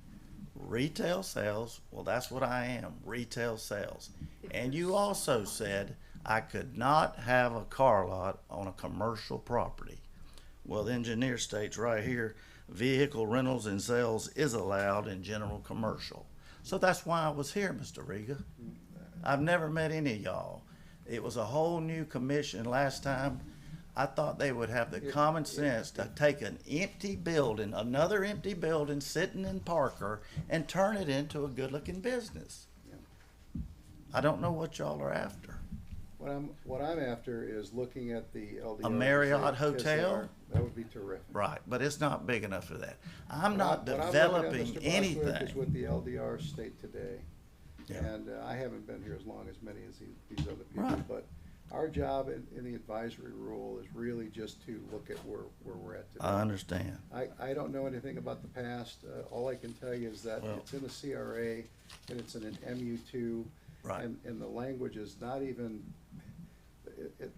retail sales, well, that's what I am, retail sales. And you also said I could not have a car lot on a commercial property. Well, the engineer states right here, vehicle rentals and sales is allowed in general commercial. So that's why I was here, Mr. Riga. I've never met any of y'all. It was a whole new commission last time. I thought they would have the common sense to take an empty building, another empty building sitting in Parker, and turn it into a good-looking business. I don't know what y'all are after. What I'm after is looking at the LDR. A Marriott as they hotel? are. That would be terrific. Right, but it's not big enough for that. I'm not What I'm looking at, developing Mr. Bostwick, Is anything. what the LDR state today. Yeah. And I haven't been here as long as many as these other people. Right. But our job in the advisory role is really just to look at where we're at today. I understand. I don't know anything about the past. All I can tell you is that Well- it's in a CRA and it's in an MU2. Right. And the language is not even,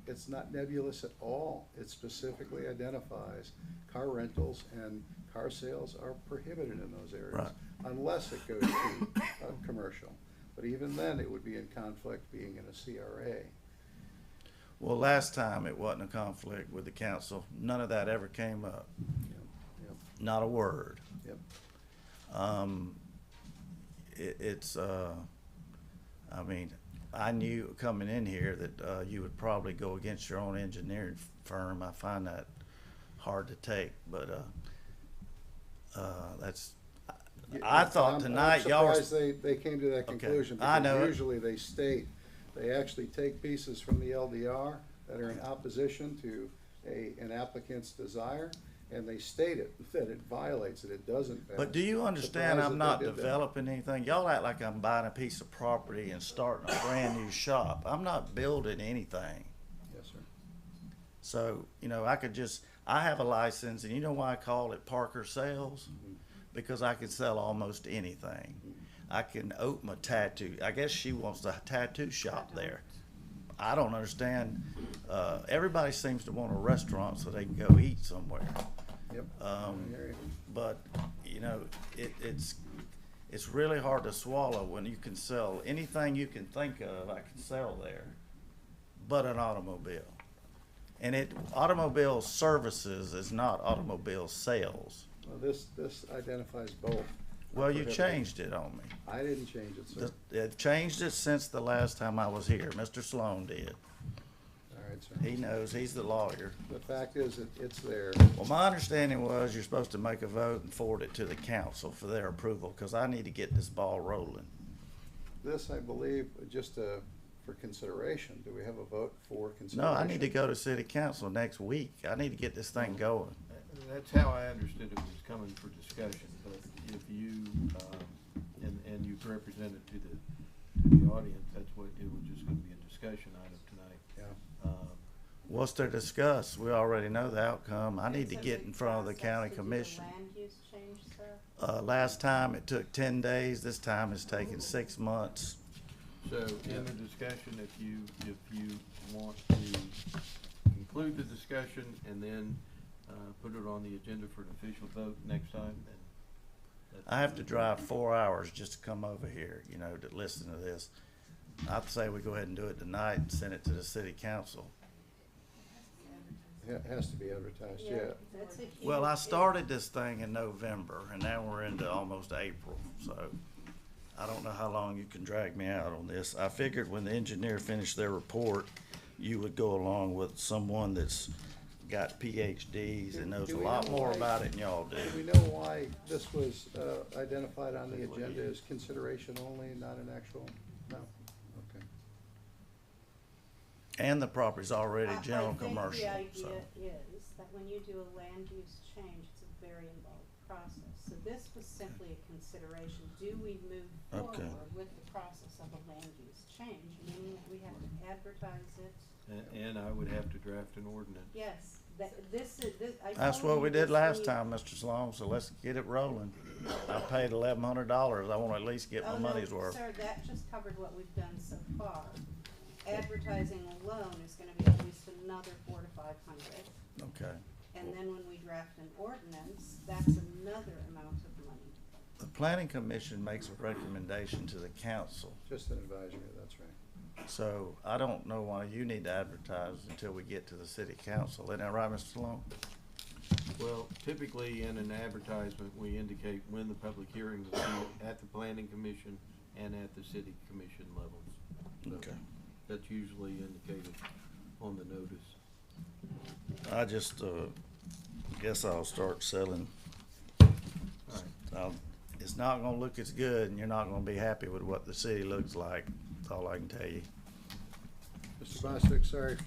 it's not nebulous at all. It specifically identifies car rentals and car sales are prohibited in those areas. Right. Unless it goes to commercial. But even then, it would be in conflict being in a CRA. Well, last time it wasn't a conflict with the council. None of that ever came up. Yep, Not a word. yep. I mean, I knew coming in here that you would probably go against your own engineering firm. I find that hard to take, but that's. I thought tonight y'all were. I'm surprised they came to that Okay, conclusion. I know Because it. usually they state, they actually take pieces from the LDR that are in opposition to an applicant's desire, and they state it, that it violates it, it doesn't pass. But do you understand Surprised I'm that not they did that. developing anything? Y'all act like I'm buying a piece of property and starting a brand new shop. I'm not building anything. Yes, sir. So, I have a license, and you know why I call it Parker Sales? Because I can sell almost anything. I can open a tattoo. I guess she wants a tattoo shop there. I don't understand. Everybody seems to want a restaurant so they can go eat somewhere. Yep. I hear you. But, it's really hard to swallow when you can sell anything you can think of, I can sell there, but an automobile. And automobile services is not automobile sales. Well, this identifies both. Well, you changed it on me. I didn't change it, sir. It changed it since the last time I was here. Mr. Sloan did. All right, sir. He knows, he's the lawyer. The fact is, it's there. Well, my understanding was you're supposed to make a vote and forward it to the council for their approval, because I need to get this ball rolling. This, I believe, just for consideration. Do we have a vote for No, consideration? I need to go to city council next week. I need to get this thing going. That's how I understood it was coming for discussion, but if you, and you've represented to the audience, that's what, it was just gonna be a discussion item tonight. Yeah. What's to discuss? We already know the outcome. I need to So get the in front of the process county to do the commission. Land use change, sir? Last time it took 10 days, this time it's taking 6 months. So in the discussion, if you want to conclude the discussion and then, put it on the agenda for an official vote next time, then. I have to drive 4 hours just to come over here, you know, to listen to this. I'd say we go ahead and do it tonight and send it to the city council. It has to be advertised, yeah. That's a huge. Well, I started this thing in November and now we're into almost April, so I don't know how long you can drag me out on this. I figured when the engineer finished their report, you would go along with someone that's got PhDs and knows a Do we lot know more why- about it than y'all do. Do we know why this was identified on the agenda as consideration only, not an actual? No? Okay. And the property's already general I think commercial, the so. idea is that when you do a land use change, it's a very involved process. So this was simply a consideration. Do we move Okay. forward with the process of a land use change, meaning that we have to advertise it? And I would have to draft an ordinance. Yes, this is, I That's told what you we this did last week. time, Mr. Sloan, so let's get it rolling. I paid $1,100. I wanna at least get my Oh, no, money's worth. Sir, that just covered what we've done so far. Advertising alone is gonna be at least another $400 to $500. Okay. And then when we draft an ordinance, that's another amount of money. The planning commission makes a recommendation to the council, Just an advisory, that's right. so I don't know why you need to advertise until we get to the city council. Isn't that right, Mr. Sloan? Well, typically in an advertisement, we indicate when the public hearing will be at the planning commission and at the city commission levels. Okay. That's usually indicated on the notice. I just, guess I'll start selling. It's not gonna look as good and you're not gonna be happy with what the city looks like. That's all I can tell you. Mr. Bostic, sorry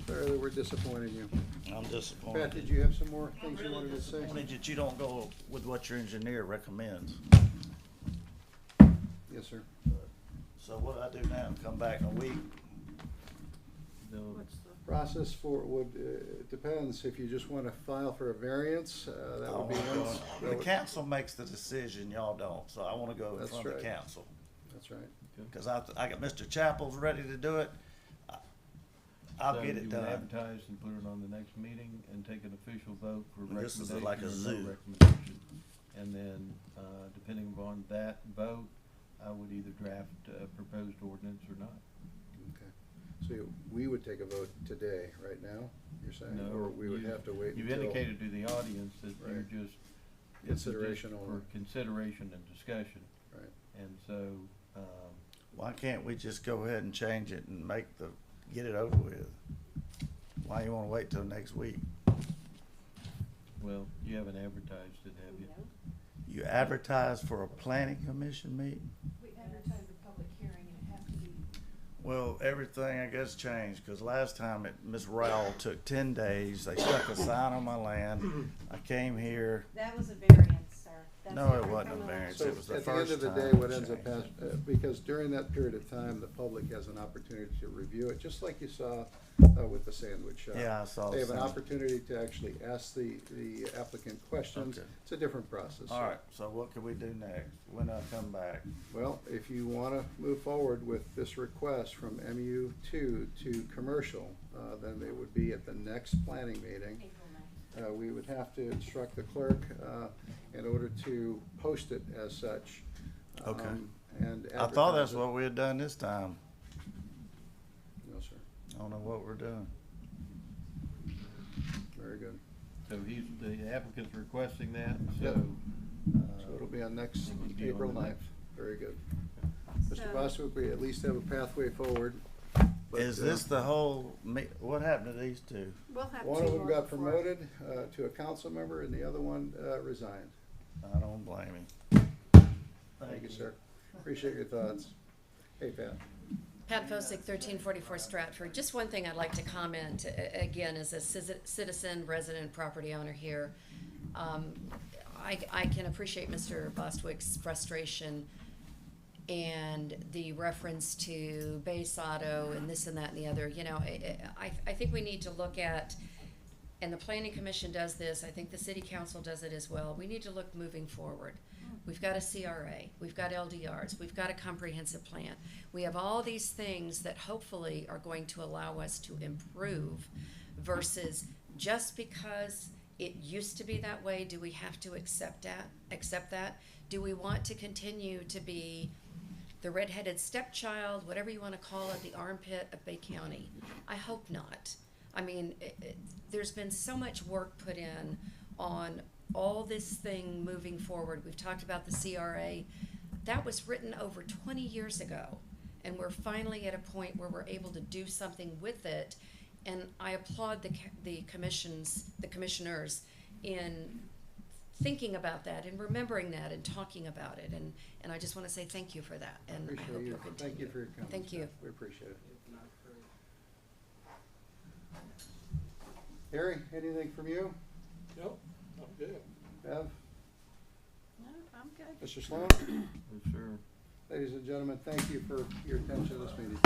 that we're disappointing you. I'm disappointed. Pat, did you have some more things you wanted to say? Disappointed that you don't go with what your engineer recommends. Yes, sir. So what do I do now? Come back in a week? No, Process for, it depends. If you just want to file for a variance, that would be one. The council makes the decision, y'all don't, so I wanna go in That's front of the right. council. That's right. Cause I got Mr. Chappell's ready to do it. I'll So get it you would done. advertise and put it on the next meeting and take an official vote for And this is recommendation like a or zoo. no recommendation. And then, depending upon that vote, I would either draft a proposed ordinance or not. Okay. So we would take a vote today, right now, you're saying? No, Or we would you- have to wait until? You've indicated to the audience that you're Right. just. Consideration this is only. For consideration and discussion. Right. And so, Why can't we just go ahead and change it and get it over with? Why you wanna wait till next week? well, you haven't advertised it, have you? No. You advertise for a planning commission meeting? We advertise a public hearing and it has to be. Well, everything I guess changed, cause last time Ms. Rowell took 10 days, they stuck a sign on my land, I came here, That was a variance, sir. That's No, it different wasn't a from variance. So It was the at the end first of the day, time what it ends up, changed. because during that period of time, the public has an opportunity to review it, just like you saw with the sandwich shop. Yeah, I saw They the have an sandwich. opportunity to actually ask the applicant questions. Okay. It's a different process. Alright, so what can we do next, when I come back? Well, if you want to move forward with this request from MU2 to commercial, then it would be at the next planning meeting. April 9th. We would have to instruct the clerk in order to post it as such. Okay. And I thought that's advertise it. what we had done this time, No, sir. I don't know what we're doing. Very good. So the applicant's requesting that, Yep. so. So it'll be on next it would be on April the 9th. next. Very good. So- Mr. Bostwick, we at least have a pathway forward. but, Is this the whole, what happened to these two? We'll have One two of them more got before- promoted to a council member and the other one resigned. I don't blame him. Thank you, sir. Appreciate your thoughts. Hey, Pat. Pat Fosick, 1344 Stratford. Just one thing I'd like to comment, again, as a citizen, resident, property owner here. I can appreciate Mr. Bostwick's frustration and the reference to base auto and this and that and the other. You know, I think we need to look at, and the Planning Commission does this, I think the City Council does it as well. We need to look moving forward. We've got a CRA, we've got LDRs, we've got a comprehensive plan. We have all these things that hopefully are going to allow us to improve versus just because it used to be that way, do we have to accept that? Do we want to continue to be the redheaded stepchild, whatever you want to call it, the armpit of Bay County? I hope not. I mean, there's been so much work put in on all this thing moving forward. We've talked about the CRA. That was written over 20 years ago, and we're finally at a point where we're able to do something with it. And I applaud the commissioners in thinking about that and remembering that and talking about it. And I just want to say thank you for that. And I Appreciate hope you. you'll continue. Thank you for your comments. Thank you. Beth. We appreciate it. Harry, anything from you? Nope, I'm good. Bev? No, I'm good. Mr. Sloan? Sure. Ladies and gentlemen, thank you for your attention to this meeting.